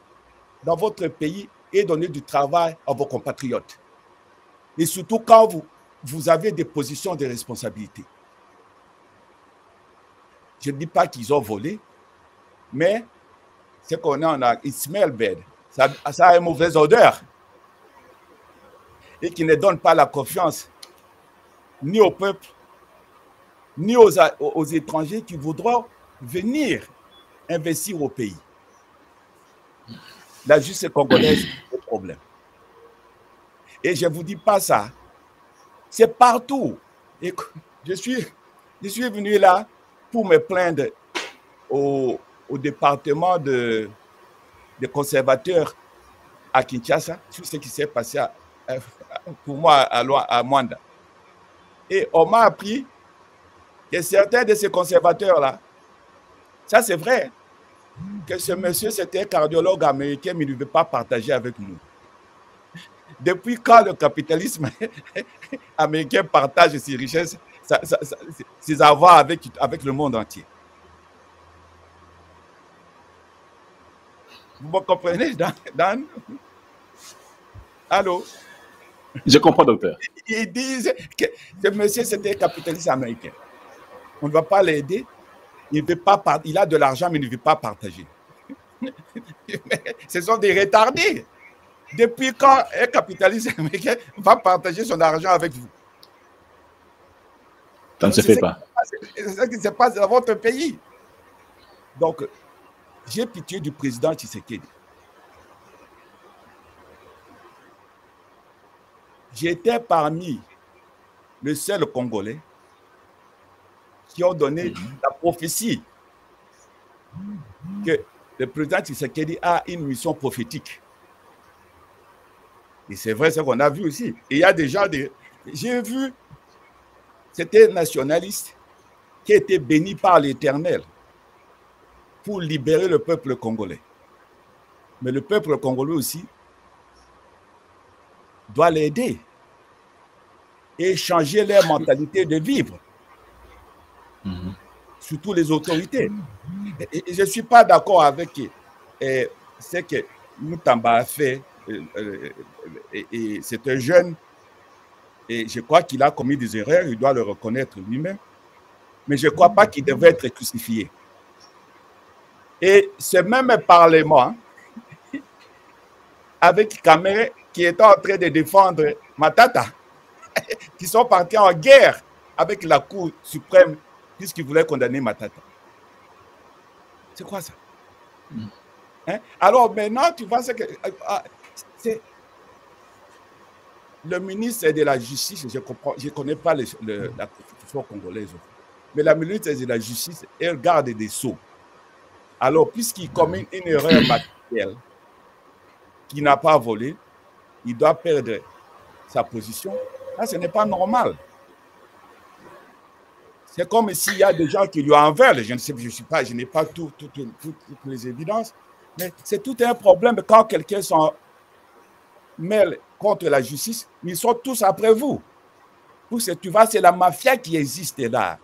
dans votre pays et donner du travail à vos compatriotes? Et surtout quand vous avez des positions de responsabilité. Je ne dis pas qu'ils ont volé, mais ce qu'on a, it smell bad. Ça a une mauvaise odeur. Et qui ne donne pas la confiance ni au peuple, ni aux étrangers qui voudront venir investir au pays. La justice congolaise, c'est le problème. Et je ne vous dis pas ça. C'est partout. Et je suis venu là pour me plaindre au département des conservateurs à Kinshasa sur ce qui s'est passé pour moi à Mwanda. Et on m'a appris que certains de ces conservateurs-là, ça c'est vrai, que ce monsieur c'était un cardiologue américain, mais il ne veut pas partager avec nous. Depuis quand le capitalisme américain partage ses richesses, ses avoirs avec le monde entier? Vous me comprenez, Dan? Allô? Je comprends, docteur. Ils disent que ce monsieur, c'était un capitaliste américain. On ne va pas l'aider. Il a de l'argent, mais il ne veut pas partager. Ce sont des retardés. Depuis quand un capitaliste américain va partager son argent avec vous? Ça ne se fait pas. C'est ce qui se passe dans votre pays. Donc, j'ai pitié du président Tshisekedi. J'étais parmi les seuls Congolais qui ont donné la prophétie que le président Tshisekedi a une mission prophétique. Et c'est vrai ce qu'on a vu aussi. Et il y a des gens, j'ai vu, c'était un nationaliste qui a été béni par l'Éternel pour libérer le peuple congolais. Mais le peuple congolais aussi doit l'aider et changer leur mentalité de vivre. Surtout les autorités. Et je ne suis pas d'accord avec ce que Moutamba a fait. Et c'est un jeune, et je crois qu'il a commis des erreurs, il doit le reconnaître lui-même, mais je ne crois pas qu'il devait être crucifié. Et ce même Parlement, avec Kamere, qui était en train de défendre Matata, qui sont partis en guerre avec la Cour suprême, puisqu'ils voulaient condamner Matata. C'est quoi ça? Hein? Alors maintenant, tu vois ce que... c'est le ministre de la Justice, je ne connais pas la constitution congolaise, mais la ministre de la Justice, elle garde des sceaux. Alors, puisqu'il commet une erreur matérielle, qui n'a pas volé, il doit perdre sa position. Là, ce n'est pas normal. C'est comme s'il y a des gens qui lui en veulent. Je ne sais, je n'ai pas toutes les évidences, mais c'est tout un problème quand quelqu'un s'en mêle contre la justice, ils sont tous après vous. Tu vois, c'est la mafia qui existe là,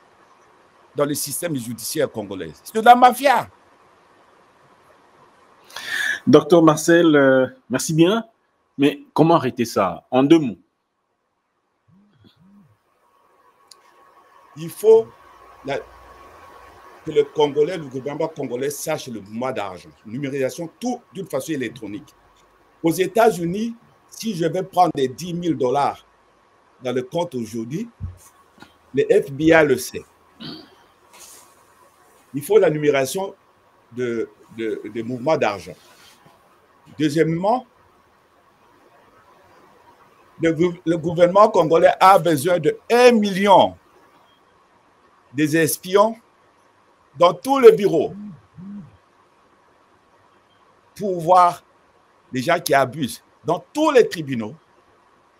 dans le système judiciaire congolais. C'est de la mafia. Docteur Marcel, merci bien. Mais comment arrêter ça? En 2 mots. Il faut que le gouvernement congolais sache le mouvement d'argent, numérisation, tout d'une façon électronique. Aux États-Unis, si je vais prendre des $10 000 dans le compte aujourd'hui, le FBI le sait. Il faut la numération des mouvements d'argent. Deuxièmement, le gouvernement congolais a besoin de 1 million des espions dans tous les bureaux pour voir les gens qui abusent dans tous les tribunaux,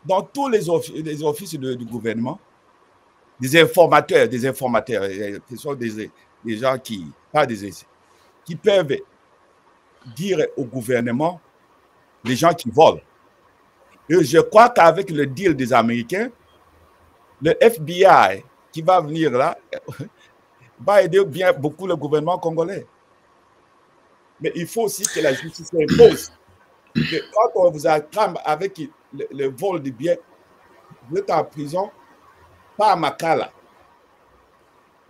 dans tous les offices du gouvernement, des informateurs, qui sont des gens qui peuvent dire au gouvernement les gens qui volent. Et je crois qu'avec le deal des Américains, le FBI qui va venir là va aider bien beaucoup le gouvernement congolais. Mais il faut aussi que la justice impose que quand on vous attrape avec le vol de biens, vous êtes en prison, pas à Makala.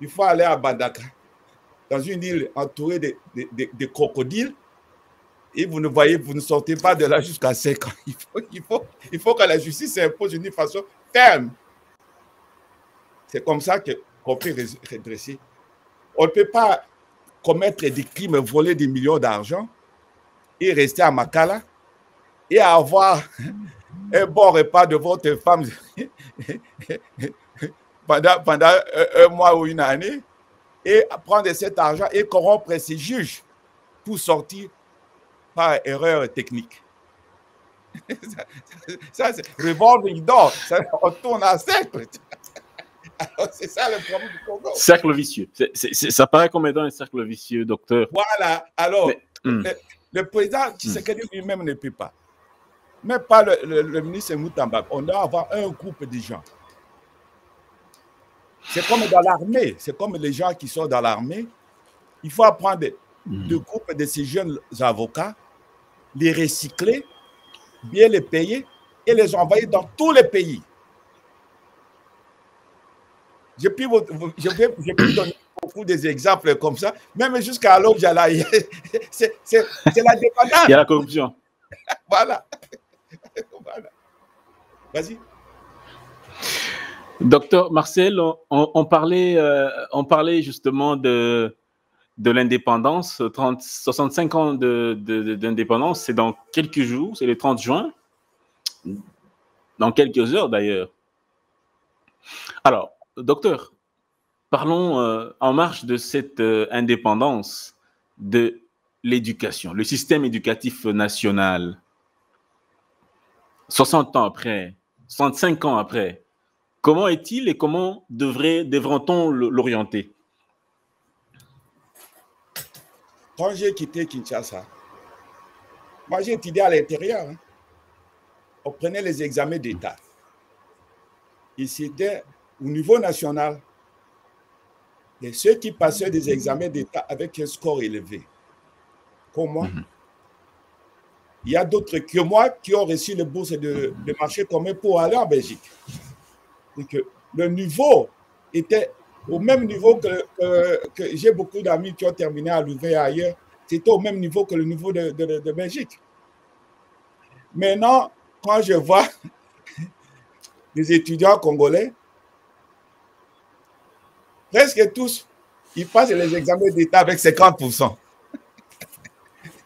Il faut aller à Bandaka, dans une île entourée de crocodiles, et vous ne sortez pas de là jusqu'à 5 ans. Il faut que la justice s'impose d'une façon ferme. C'est comme ça qu'on peut redresser. On ne peut pas commettre des crimes, voler des millions d'argent et rester à Makala et avoir un bon repas de votre femme pendant 1 mois ou 1 année et prendre cet argent et corrompre ses juges pour sortir par erreur technique. Ça c'est revolving door. On tourne en cercle. C'est ça le problème du Congo. Cercle vicieux. Ça paraît comme étant un cercle vicieux, docteur. Voilà. Alors, le président Tshisekedi lui-même ne peut pas. Même pas le ministre Moutamba. On doit avoir un groupe de gens. C'est comme dans l'armée. C'est comme les gens qui sont dans l'armée. Il faut apprendre le groupe de ces jeunes avocats, les recycler, bien les payer et les envoyer dans tous les pays. Je peux donner beaucoup d'exemples comme ça, même jusqu'à l'Ojala. C'est la dépendance. Il y a la corruption. Voilà. Voilà. Vas-y. Docteur Marcel, on parlait justement de l'indépendance, 65 ans d'indépendance, c'est dans quelques jours, c'est le 30 juin, dans quelques heures d'ailleurs. Alors, docteur, parlons en marge de cette indépendance de l'éducation, le système éducatif national. 60 ans après, 65 ans après, comment est-il et comment devrait-on l'orienter? Quand j'ai quitté Kinshasa, moi j'ai étudié à l'intérieur. Hein. On prenait les examens d'État. Et c'était au niveau national. Et ceux qui passaient des examens d'État avec un score élevé, comme moi, il y a d'autres que moi qui ont reçu le bourse de marché commun pour aller en Belgique. Et que le niveau était au même niveau que j'ai beaucoup d'amis qui ont terminé à Louvain et ailleurs. C'était au même niveau que le niveau de Belgique. Maintenant, quand je vois les étudiants congolais, presque tous, ils passent les examens d'État avec 50%.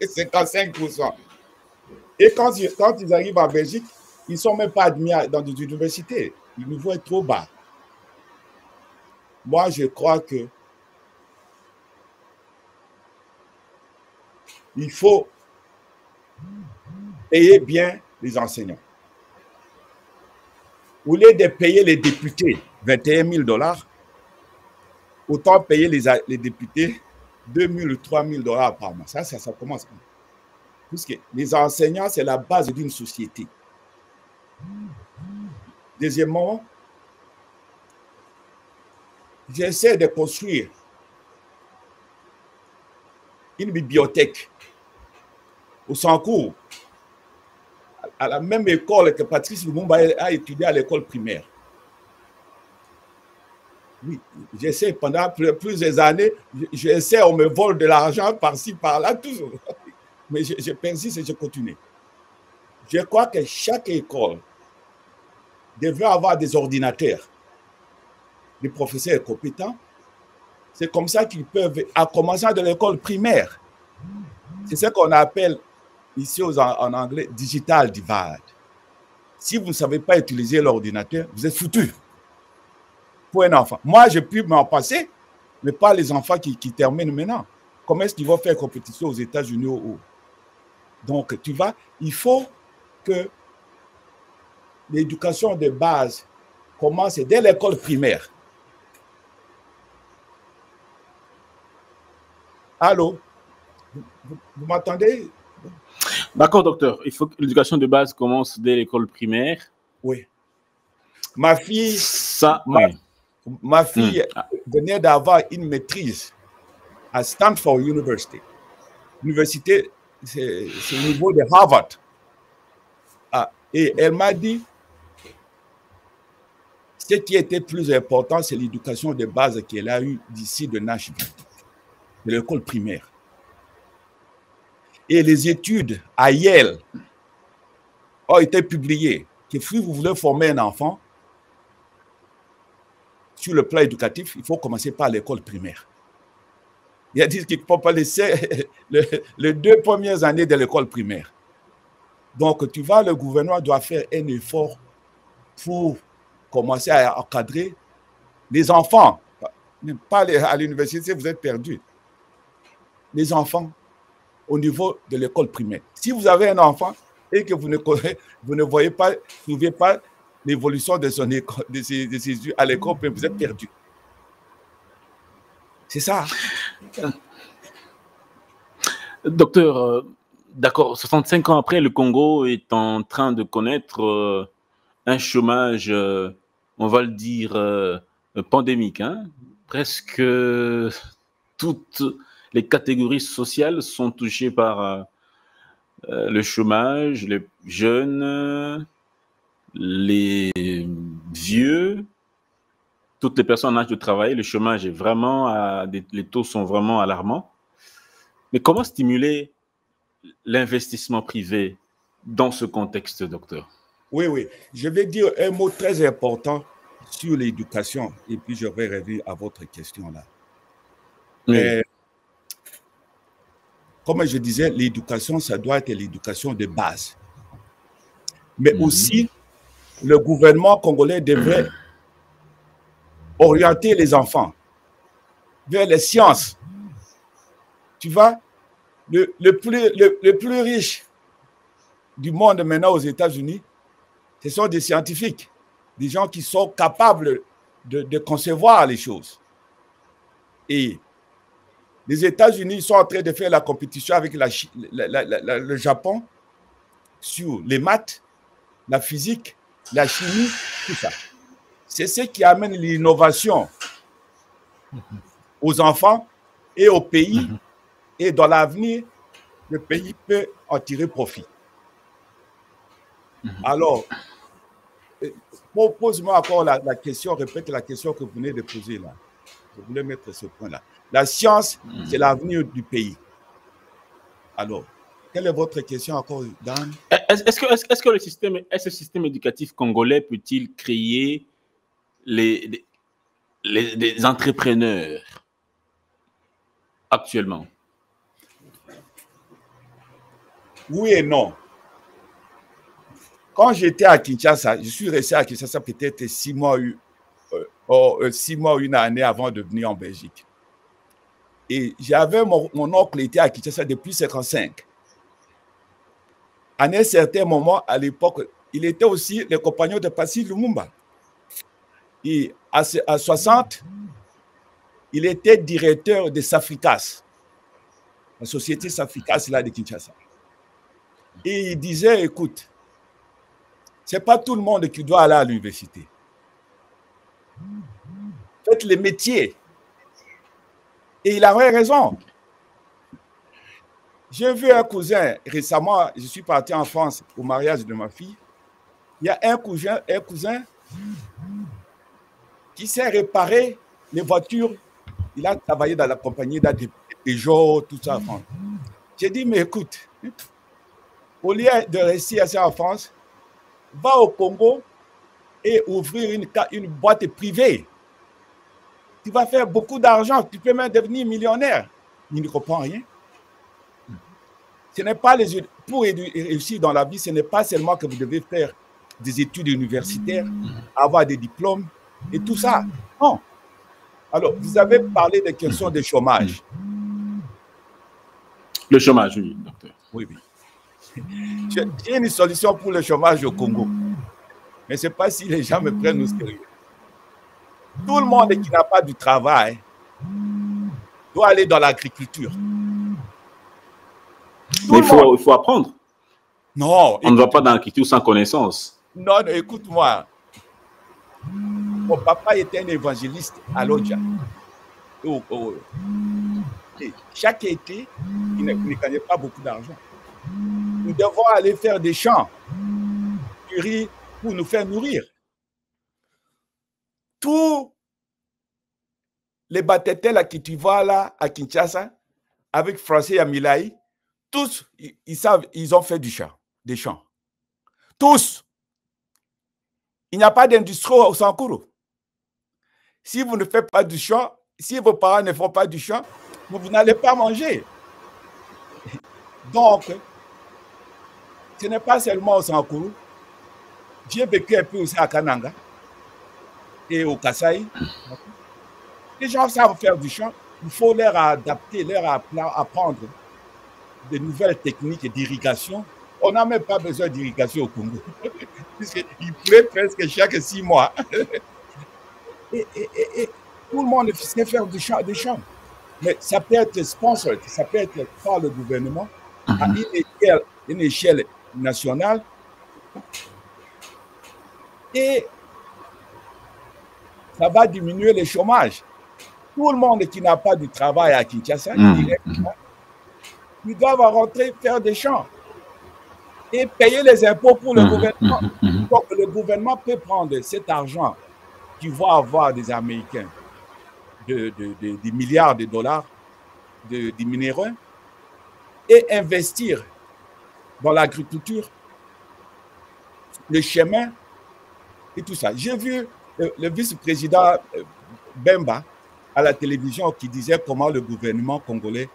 55%. Et quand ils arrivent en Belgique, ils ne sont même pas admis dans des universités. Le niveau est trop bas. Moi, je crois que il faut payer bien les enseignants. Au lieu de payer les députés 21 000 $, autant payer les députés 2 000 ou 3 000 $ par mois. Ça commence. Puisque les enseignants, c'est la base d'une société. Deuxièmement, j'essaie de construire une bibliothèque au Sancourt, à la même école que Patrice Lumumba a étudié à l'école primaire. Oui, j'essaie pendant plusieurs années, j'essaie, on me vole de l'argent par-ci, par-là, toujours. Mais je persiste et je continue. Je crois que chaque école devrait avoir des ordinateurs, des professeurs compétents. C'est comme ça qu'ils peuvent, en commençant de l'école primaire, c'est ce qu'on appelle ici en anglais digital divide. Si vous ne savez pas utiliser l'ordinateur, vous êtes foutu pour un enfant. Moi, j'ai pu m'en passer, mais pas les enfants qui terminent maintenant. Comment est-ce qu'ils vont faire compétition aux États-Unis? Donc, tu vois, il faut que l'éducation de base commence dès l'école primaire. Allô? Vous m'entendez? D'accord, docteur. Il faut que l'éducation de base commence dès l'école primaire. Oui. Ma fille, oui. Ma fille venait d'avoir une maîtrise à Stanford University. L'université, c'est au niveau de Harvard. Et elle m'a dit, ce qui était plus important, c'est l'éducation de base qu'elle a eue d'ici de Nashville, de l'école primaire. Et les études à Yale ont été publiées que si vous voulez former un enfant sur le plan éducatif, il faut commencer par l'école primaire. Il a dit qu'il ne faut pas laisser les 2 premières années de l'école primaire. Donc, tu vois, le gouvernement doit faire un effort pour commencer à encadrer les enfants. Pas à l'université, vous êtes perdus. Les enfants au niveau de l'école primaire. Si vous avez un enfant et que vous ne voyez pas, vous ne trouvez pas l'évolution de ses yeux à l'école, vous êtes perdu. C'est ça. Docteur, d'accord, 65 ans après, le Congo est en train de connaître un chômage, on va le dire, pandémique. Hein. Presque toutes les catégories sociales sont touchées par le chômage, les jeunes, les vieux, toutes les personnes en âge de travailler. Le chômage est vraiment, les taux sont vraiment alarmants. Mais comment stimuler l'investissement privé dans ce contexte, docteur? Oui. Je vais dire un mot très important sur l'éducation et puis je vais revenir à votre question là. Oui. Comme je disais, l'éducation, ça doit être l'éducation de base. Mais aussi, le gouvernement congolais devrait orienter les enfants vers les sciences. Tu vois, le plus riche du monde maintenant aux États-Unis, ce sont des scientifiques, des gens qui sont capables de concevoir les choses. Et les États-Unis sont en train de faire la compétition avec le Japon sur les maths, la physique, la chimie, tout ça. C'est ce qui amène l'innovation aux enfants et au pays. Et dans l'avenir, le pays peut en tirer profit. Alors, pose-moi encore la question, répète la question que vous venez de poser là. Je voulais mettre ce point-là. La science, c'est l'avenir du pays. Alors, quelle est votre question encore, Dan? Est-ce que le système éducatif congolais peut-il créer les entrepreneurs actuellement? Oui et non. Quand j'étais à Kinshasa, je suis resté à Kinshasa peut-être 6 mois, 6 mois, une année avant de venir en Belgique. Et j'avais mon oncle était à Kinshasa depuis 1955. À un certain moment, à l'époque, il était aussi le compagnon de Patrice Lumumba. Et à 60, il était directeur de Safricas, la société Safricas là de Kinshasa. Et il disait, écoute, ce n'est pas tout le monde qui doit aller à l'université. Faites les métiers. Et il avait raison. J'ai vu un cousin récemment, je suis parti en France au mariage de ma fille. Il y a un cousin qui s'est réparé les voitures. Il a travaillé dans la compagnie des Peugeot, tout ça en France. J'ai dit, mais écoute, au lieu de rester assis en France, va au Congo et ouvrir une boîte privée. Tu vas faire beaucoup d'argent, tu peux même devenir millionnaire. Il ne comprend rien. Ce n'est pas pour réussir dans la vie, ce n'est pas seulement que vous devez faire des études universitaires, avoir des diplômes et tout ça. Non. Alors, vous avez parlé des questions de chômage. Le chômage, oui, docteur. Oui, oui. J'ai une solution pour le chômage au Congo. Mais ce n'est pas si les gens me prennent au sérieux. Tout le monde qui n'a pas du travail doit aller dans l'agriculture. Mais il faut apprendre. Non. On ne va pas dans l'agriculture sans connaissance. Non, écoute-moi. Mon papa était un évangéliste à Lodja. Chaque été, il ne gagnait pas beaucoup d'argent. Nous devons aller faire des champs du riz pour nous faire nourrir. Tous les Batetel qui tu vois là à Kinshasa, avec Français Amilaï, tous, ils savent, ils ont fait des champs. Tous. Il n'y a pas d'industrie au Sankuru. Si vous ne faites pas du champ, si vos parents ne font pas du champ, vous n'allez pas manger. Donc, ce n'est pas seulement au Sankuru. J'ai vécu un peu aussi à Kananga et au Kasaï. Les gens savent faire du champ. Il faut leur adapter, leur apprendre de nouvelles techniques d'irrigation. On n'a même pas besoin d'irrigation au Congo. Puisqu'il pleut presque chaque 6 mois. Et tout le monde sait faire du champ. Mais ça peut être sponsored, ça peut être par le gouvernement à une échelle nationale. Et ça va diminuer le chômage. Tout le monde qui n'a pas de travail à Kinshasa, ils doivent rentrer faire des champs et payer les impôts pour le gouvernement. Donc le gouvernement peut prendre cet argent qu'il va avoir des Américains, des milliards de dollars de minéraux, et investir dans l'agriculture, le chemin et tout ça. J'ai vu le vice-président Bemba à la télévision qui disait comment le gouvernement congolais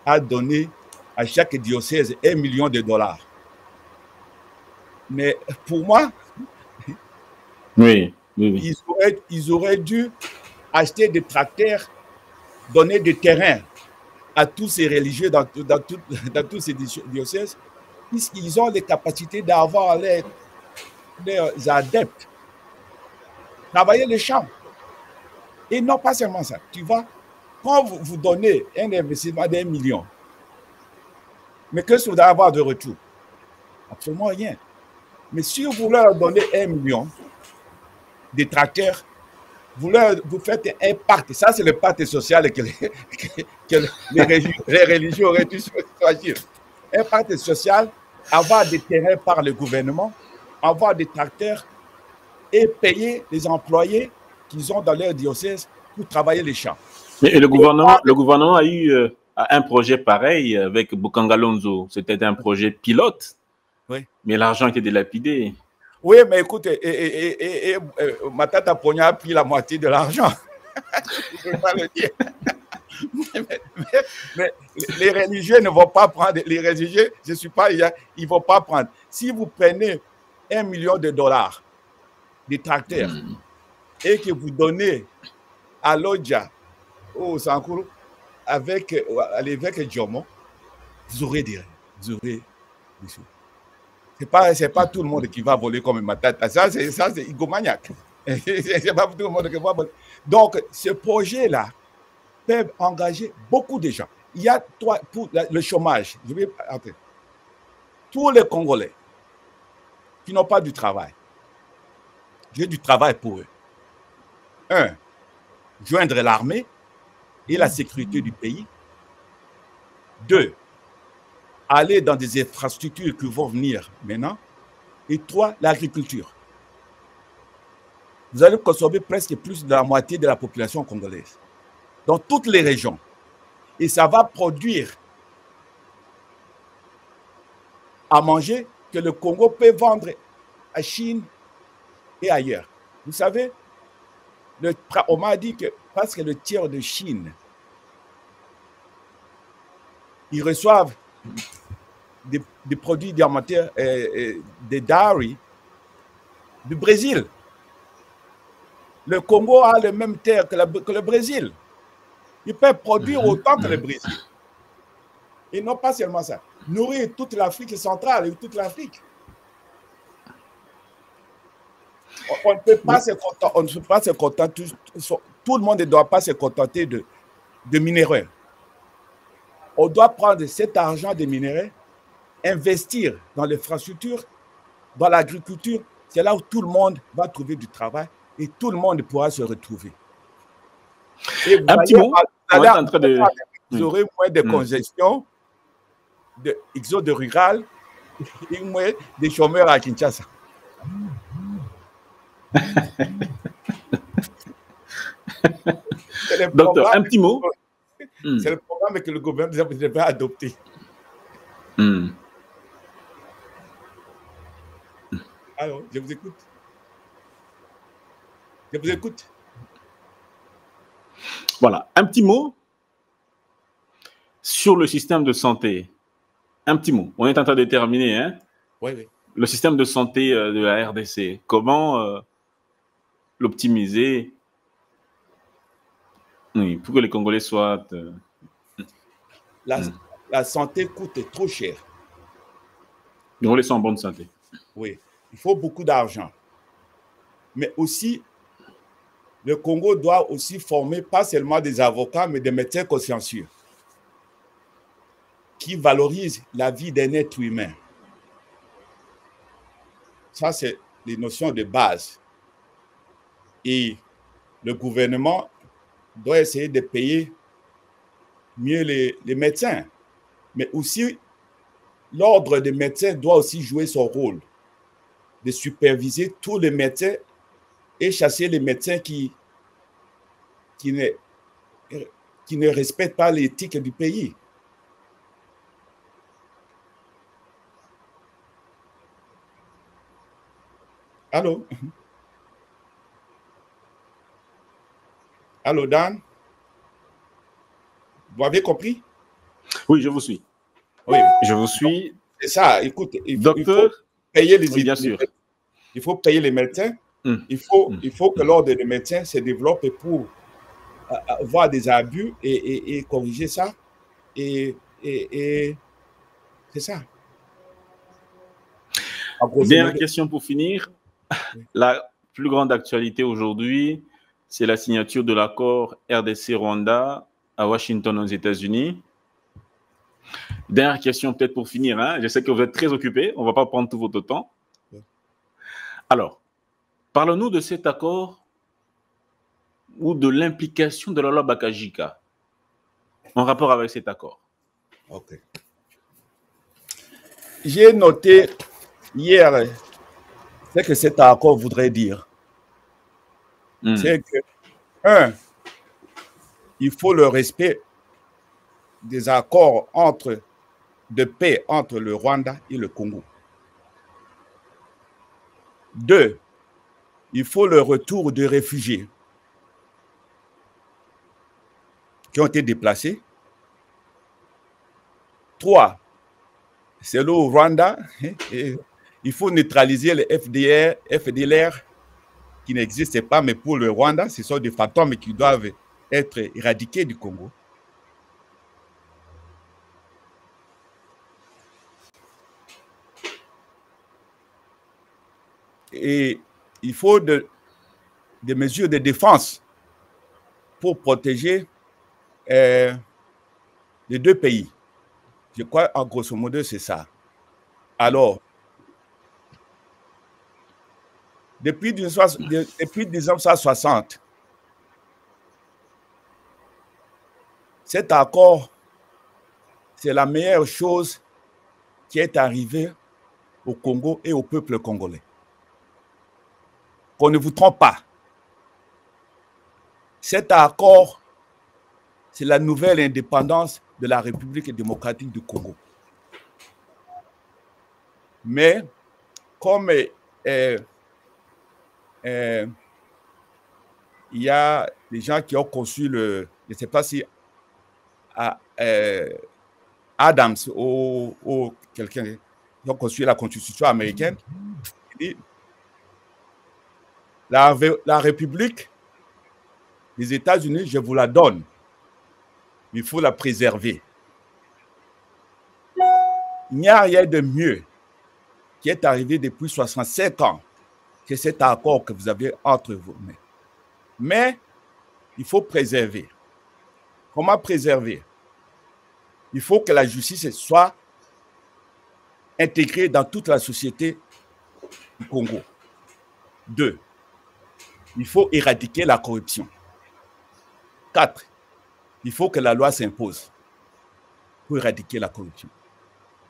a donné à chaque diocèse 1 million de dollars. Mais pour moi, oui. Ils auraient dû acheter des tracteurs, donner des terrains à tous ces religieux dans tous ces diocèses, puisqu'ils ont les capacités d'avoir leurs adeptes. Travailler les champs. Et non pas seulement ça. Tu vois, quand vous donnez un investissement d'1 million, mais que ça doit avoir de retour? Absolument rien. Mais si vous leur donnez 1 million de tracteurs, vous faites un pacte. Ça, c'est le pacte social que les religieux auraient dû choisir. Un pacte social, avoir des terrains par le gouvernement, avoir des tracteurs et payer les employés qu'ils ont dans leur diocèse pour travailler les champs. Et le gouvernement a eu un projet pareil avec Bukangalonzo. C'était un projet pilote, oui. Mais l'argent était dilapidé. Oui, mais écoute, Matata Pogna a pris la moitié de l'argent. Je ne peux pas le dire. mais les religieux ne vont pas prendre, les religieux, je ne suis pas, ils ne vont pas prendre. Si vous prenez $1 million des tracteurs et que vous donnez à Lodja, au Sankuru, avec l'évêque Djomo, vous aurez des choses. C'est pas tout le monde qui va voler comme une matata. Ça, c'est hygomaniaque. C'est pas tout le monde qui va voler. Donc, ce projet-là peut engager beaucoup de gens. Il y a pour le chômage. Tous les Congolais qui n'ont pas du travail, j'ai du travail pour eux. 1, joindre l'armée et la sécurité du pays. 2, aller dans des infrastructures qui vont venir maintenant. Et 3, l'agriculture. Vous allez consommer presque plus de la moitié de la population congolaise dans toutes les régions. Et ça va produire à manger que le Congo peut vendre à Chine et ailleurs. Vous savez, on m'a dit que presque le tiers de Chine, ils reçoivent des produits alimentaires, des dairy du Brésil. Le Congo a le même terre que le Brésil. Ils peuvent produire autant que le Brésil. Et non pas seulement ça, nourrir toute l'Afrique centrale et toute l'Afrique. On ne peut pas se contenter, tout le monde ne doit pas se contenter de minéraux. On doit prendre cet argent des minéraux, investir dans l'infrastructure, dans l'agriculture. C'est là où tout le monde va trouver du travail et tout le monde pourra se retrouver. Et un petit mot, vous aurez moins de congestion, d'exode rural et moins de chômeurs à Kinshasa. Docteur, un petit mot. C'est le programme que le gouvernement devait adopter. Alors, je vous écoute. Je vous écoute. Voilà, un petit mot sur le système de santé. Un petit mot. On est en train de terminer. Hein? Oui. Le système de santé de la RDC. Comment l'optimiser pour que les Congolais soient... La santé coûte trop cher. Les Congolais sont en bonne santé. Oui, il faut beaucoup d'argent. Mais aussi, le Congo doit aussi former pas seulement des avocats, mais des médecins consciencieux qui valorisent la vie d'un être humain. Ça, c'est les notions de base. Et le gouvernement doit essayer de payer mieux les médecins. Mais aussi, l'ordre des médecins doit aussi jouer son rôle de superviser tous les médecins et chasser les médecins qui ne respectent pas l'éthique du pays. Allô? Allô, Dan? Vous avez compris? Oui, je vous suis. Oui, je vous suis. C'est ça, écoute, Docteur, il faut payer les bien sûr. Il faut payer les médecins. Il faut que l'ordre des médecins se développe pour voir des abus et corriger ça. Et c'est ça. Dernière question pour finir. La plus grande actualité aujourd'hui, c'est la signature de l'accord RDC-Rwanda à Washington aux États-Unis. Dernière question peut-être pour finir. Hein. Je sais que vous êtes très occupé. On ne va pas prendre tout votre temps. Alors, parlons-nous de cet accord ou de l'implication de la loi Bakajika en rapport avec cet accord. Ok. J'ai noté hier ce que cet accord voudrait dire. C'est que, il faut le respect des accords de paix entre le Rwanda et le Congo. 2, il faut le retour des réfugiés qui ont été déplacés. 3, c'est le Rwanda. Il faut neutraliser les FDLR qui n'existaient pas, mais pour le Rwanda, ce sont des fantômes qui doivent être éradiqués du Congo. Et il faut des mesures de défense pour protéger les deux pays. Je crois, en grosso modo, c'est ça. Alors, depuis 1960, cet accord, c'est la meilleure chose qui est arrivée au Congo et au peuple congolais. Qu'on ne vous trompe pas. Cet accord, c'est la nouvelle indépendance de la République démocratique du Congo. Mais, comme il y a des gens qui ont conçu je ne sais pas si Adams ou quelqu'un qui a conçu la Constitution américaine, il dit, la République des États-Unis, je vous la donne. Il faut la préserver. Il n'y a rien de mieux qui est arrivé depuis 65 ans que cet accord que vous avez entre vous. Mais il faut préserver. Comment préserver? Il faut que la justice soit intégrée dans toute la société du Congo. 2, il faut éradiquer la corruption. 4, il faut que la loi s'impose pour éradiquer la corruption.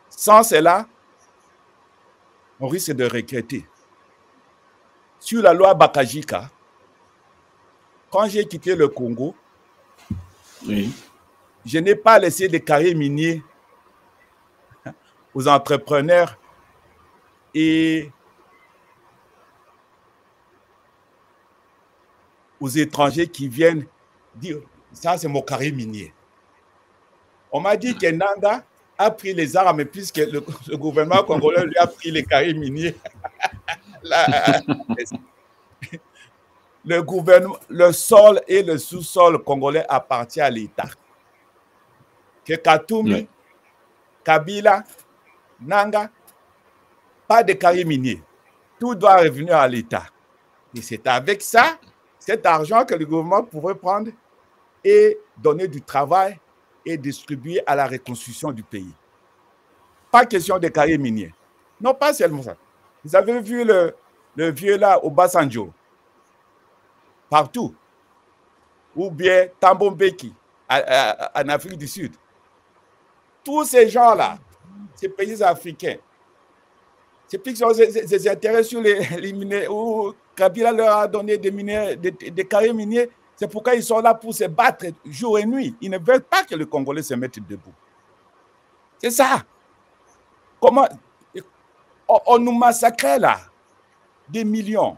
Sans cela, on risque de regretter. Sur la loi Bakajika, quand j'ai quitté le Congo, oui, je n'ai pas laissé des carrières miniers aux entrepreneurs et aux étrangers qui viennent dire ça c'est mon carré minier. On m'a dit que Nanga a pris les armes puisque le gouvernement congolais lui a pris les carrés miniers. Le sol et le sous-sol congolais appartient à l'État. Que Katoumi, oui, Kabila, Nanga, pas de carré minier. Tout doit revenir à l'État. Et c'est avec ça, cet argent que le gouvernement pourrait prendre et donner du travail et distribuer à la reconstruction du pays. Pas question de carré minier. Non, pas seulement ça. Vous avez vu le vieux là au Basanjo, partout. Ou bien Tambombeki, en Afrique du Sud. Tous ces gens-là, ces pays africains, c'est plus qu'ils ont des intérêts sur les miniers, où Kabila leur a donné des carrés miniers. C'est pourquoi ils sont là pour se battre jour et nuit. Ils ne veulent pas que le Congolais se mette debout. C'est ça. Comment on nous massacrait là, des millions.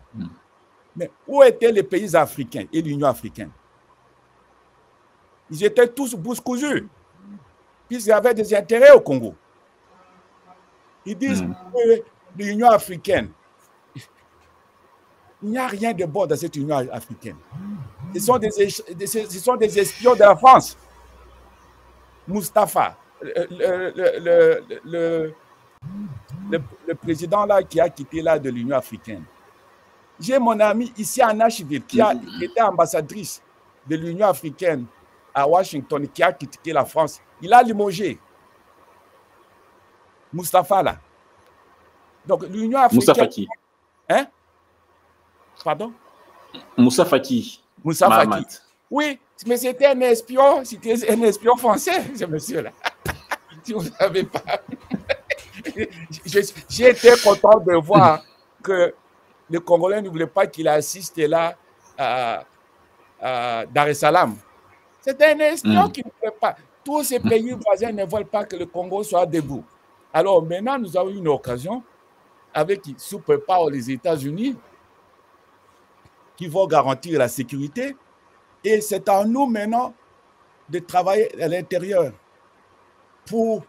Mais où étaient les pays africains et l'Union africaine? Ils étaient tous bouche cousue, puisqu'ils avaient des intérêts au Congo. Ils disent que l'Union africaine, il n'y a rien de bon dans cette Union africaine. Ce sont des espions de la France. Moustapha, le président là qui a quitté là de l'Union africaine. J'ai mon ami ici à Nashville qui était ambassadrice de l'Union africaine à Washington, qui a quitté la France. Il a limogé Moustapha là. Donc l'Union africaine. Moussa Faki. Hein? Pardon? Moussa Faki. Moussa Faki. Oui, mais c'était un espion français, ce monsieur-là. Si vous ne savez pas. J'ai été content de voir que les Congolais ne voulaient pas qu'il assiste là à Dar es Salaam. C'est un espion qui ne voulait pas. Tous ces pays voisins ne veulent pas que le Congo soit debout. Alors maintenant, nous avons une occasion avec Super Power, les États-Unis, qui vont garantir la sécurité. Et c'est à nous maintenant de travailler à l'intérieur pour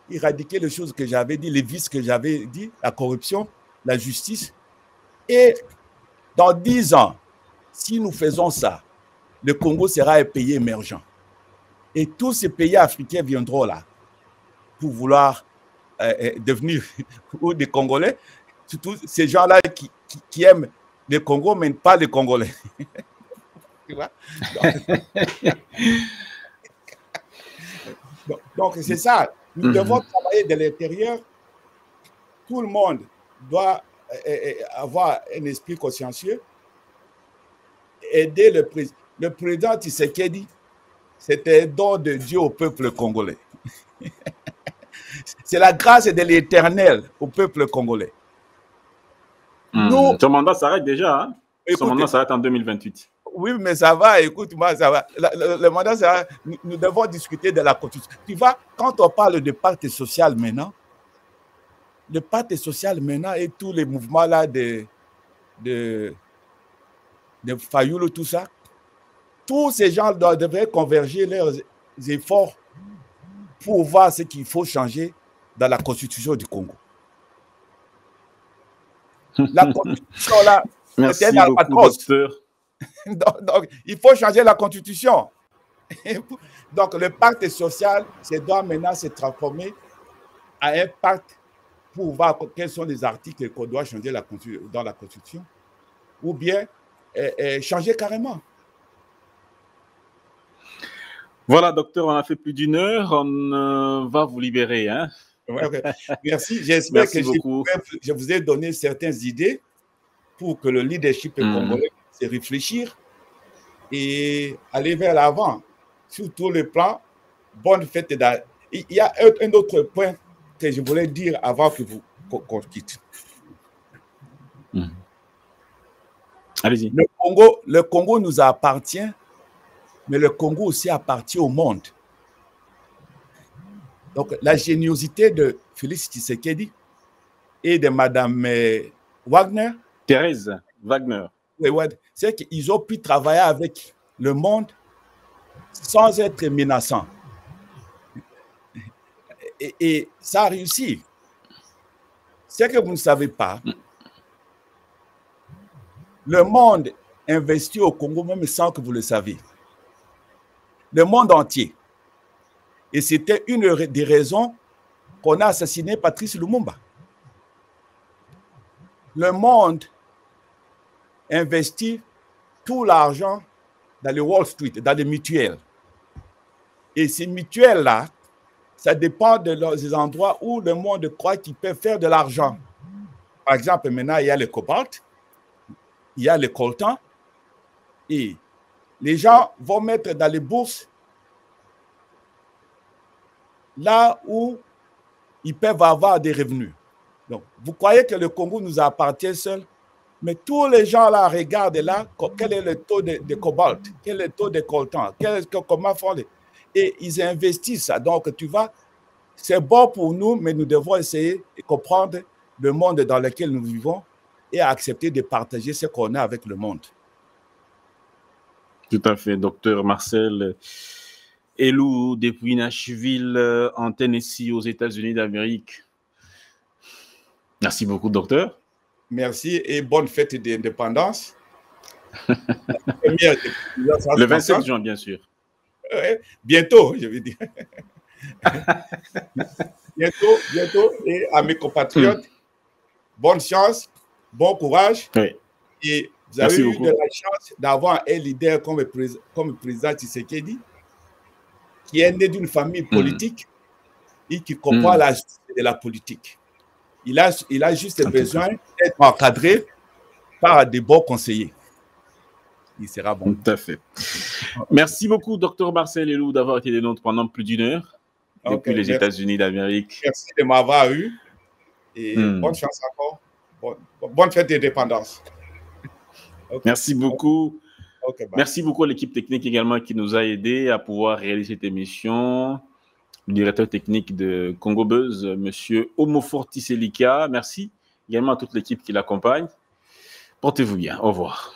éradiquer les choses que j'avais dit, les vices que j'avais dit, la corruption, la justice. Et dans 10 ans, si nous faisons ça, le Congo sera un pays émergent. Et tous ces pays africains viendront là pour vouloir devenir ou des Congolais, surtout ces gens-là qui aiment le Congo, mais pas les Congolais. Tu vois? Donc c'est ça. Nous devons travailler de l'intérieur. Tout le monde doit avoir un esprit consciencieux. Aider le président. Le président Tshisekedi, c'était un don de Dieu au peuple congolais. C'est la grâce de l'Éternel au peuple congolais. Son mandat s'arrête déjà. Hein? Son mandat s'arrête en 2028. Oui, mais ça va, écoute-moi, ça va. Le mandat, ça va. Nous devons discuter de la Constitution. Tu vois, quand on parle de pacte social maintenant, le pacte social maintenant et tous les mouvements là de Fayoulou, tout ça, tous ces gens devraient converger leurs efforts pour voir ce qu'il faut changer dans la Constitution du Congo. La Constitution là, c'est un albatros. Donc, il faut changer la Constitution. Donc, le pacte social doit maintenant se transformer en un pacte pour voir quels sont les articles qu'on doit changer dans la Constitution, ou bien changer carrément. Voilà, docteur, on a fait plus d'1 heure. On va vous libérer. Hein? Okay. Merci. J'espère que je vous ai donné certaines idées pour que le leadership congolais puisse réfléchir et aller vers l'avant sur tous les plans. Bonne fête. Il y a un autre point que je voulais dire avant que qu'on quitte. Allez-y. Le Congo nous appartient, mais le Congo aussi appartient au monde. Donc, la géniosité de Félix Tshisekedi et de Madame Wagner. Thérèse Wagner. C'est qu'ils ont pu travailler avec le monde sans être menaçants. Et ça a réussi. C'est que vous ne savez pas. Le monde investit au Congo même sans que vous le saviez. Le monde entier. Et c'était une des raisons qu'on a assassiné Patrice Lumumba. Le monde investit tout l'argent dans les Wall Street, dans les mutuelles. Et ces mutuelles-là, ça dépend des endroits où le monde croit qu'il peut faire de l'argent. Par exemple, maintenant, il y a le cobalt, il y a le coltan, et les gens vont mettre dans les bourses là où ils peuvent avoir des revenus. Donc, vous croyez que le Congo nous appartient seul, mais tous les gens là regardent là quel est le taux de cobalt, quel est le taux de coltan, comment font les... Et ils investissent ça. Donc, tu vois, c'est bon pour nous, mais nous devons essayer de comprendre le monde dans lequel nous vivons et accepter de partager ce qu'on a avec le monde. Tout à fait, docteur Marcel Elou, depuis Nashville, en Tennessee, aux États-Unis d'Amérique. Merci beaucoup, docteur. Merci et bonne fête d'indépendance. Le 27 juin, bien sûr. Bientôt, je veux dire. bientôt. Et à mes compatriotes, bonne chance, bon courage. Oui. Et vous avez eu de la chance d'avoir un leader comme le président Tshisekedi, qui est né d'une famille politique et qui comprend la justice de la politique. Il a juste besoin d'être encadré par des bons conseillers. Il sera bon. Tout à fait. Merci beaucoup, docteur Marcel Elou, d'avoir été des nôtres pendant plus d'1 heure depuis les États-Unis d'Amérique. Merci de m'avoir eu et bonne chance encore. Bonne fête d'indépendance. Merci beaucoup. Merci beaucoup à l'équipe technique également qui nous a aidés à pouvoir réaliser cette émission. Le directeur technique de Congo Buzz, M. Omoforti Selika. Merci également à toute l'équipe qui l'accompagne. Portez-vous bien. Au revoir.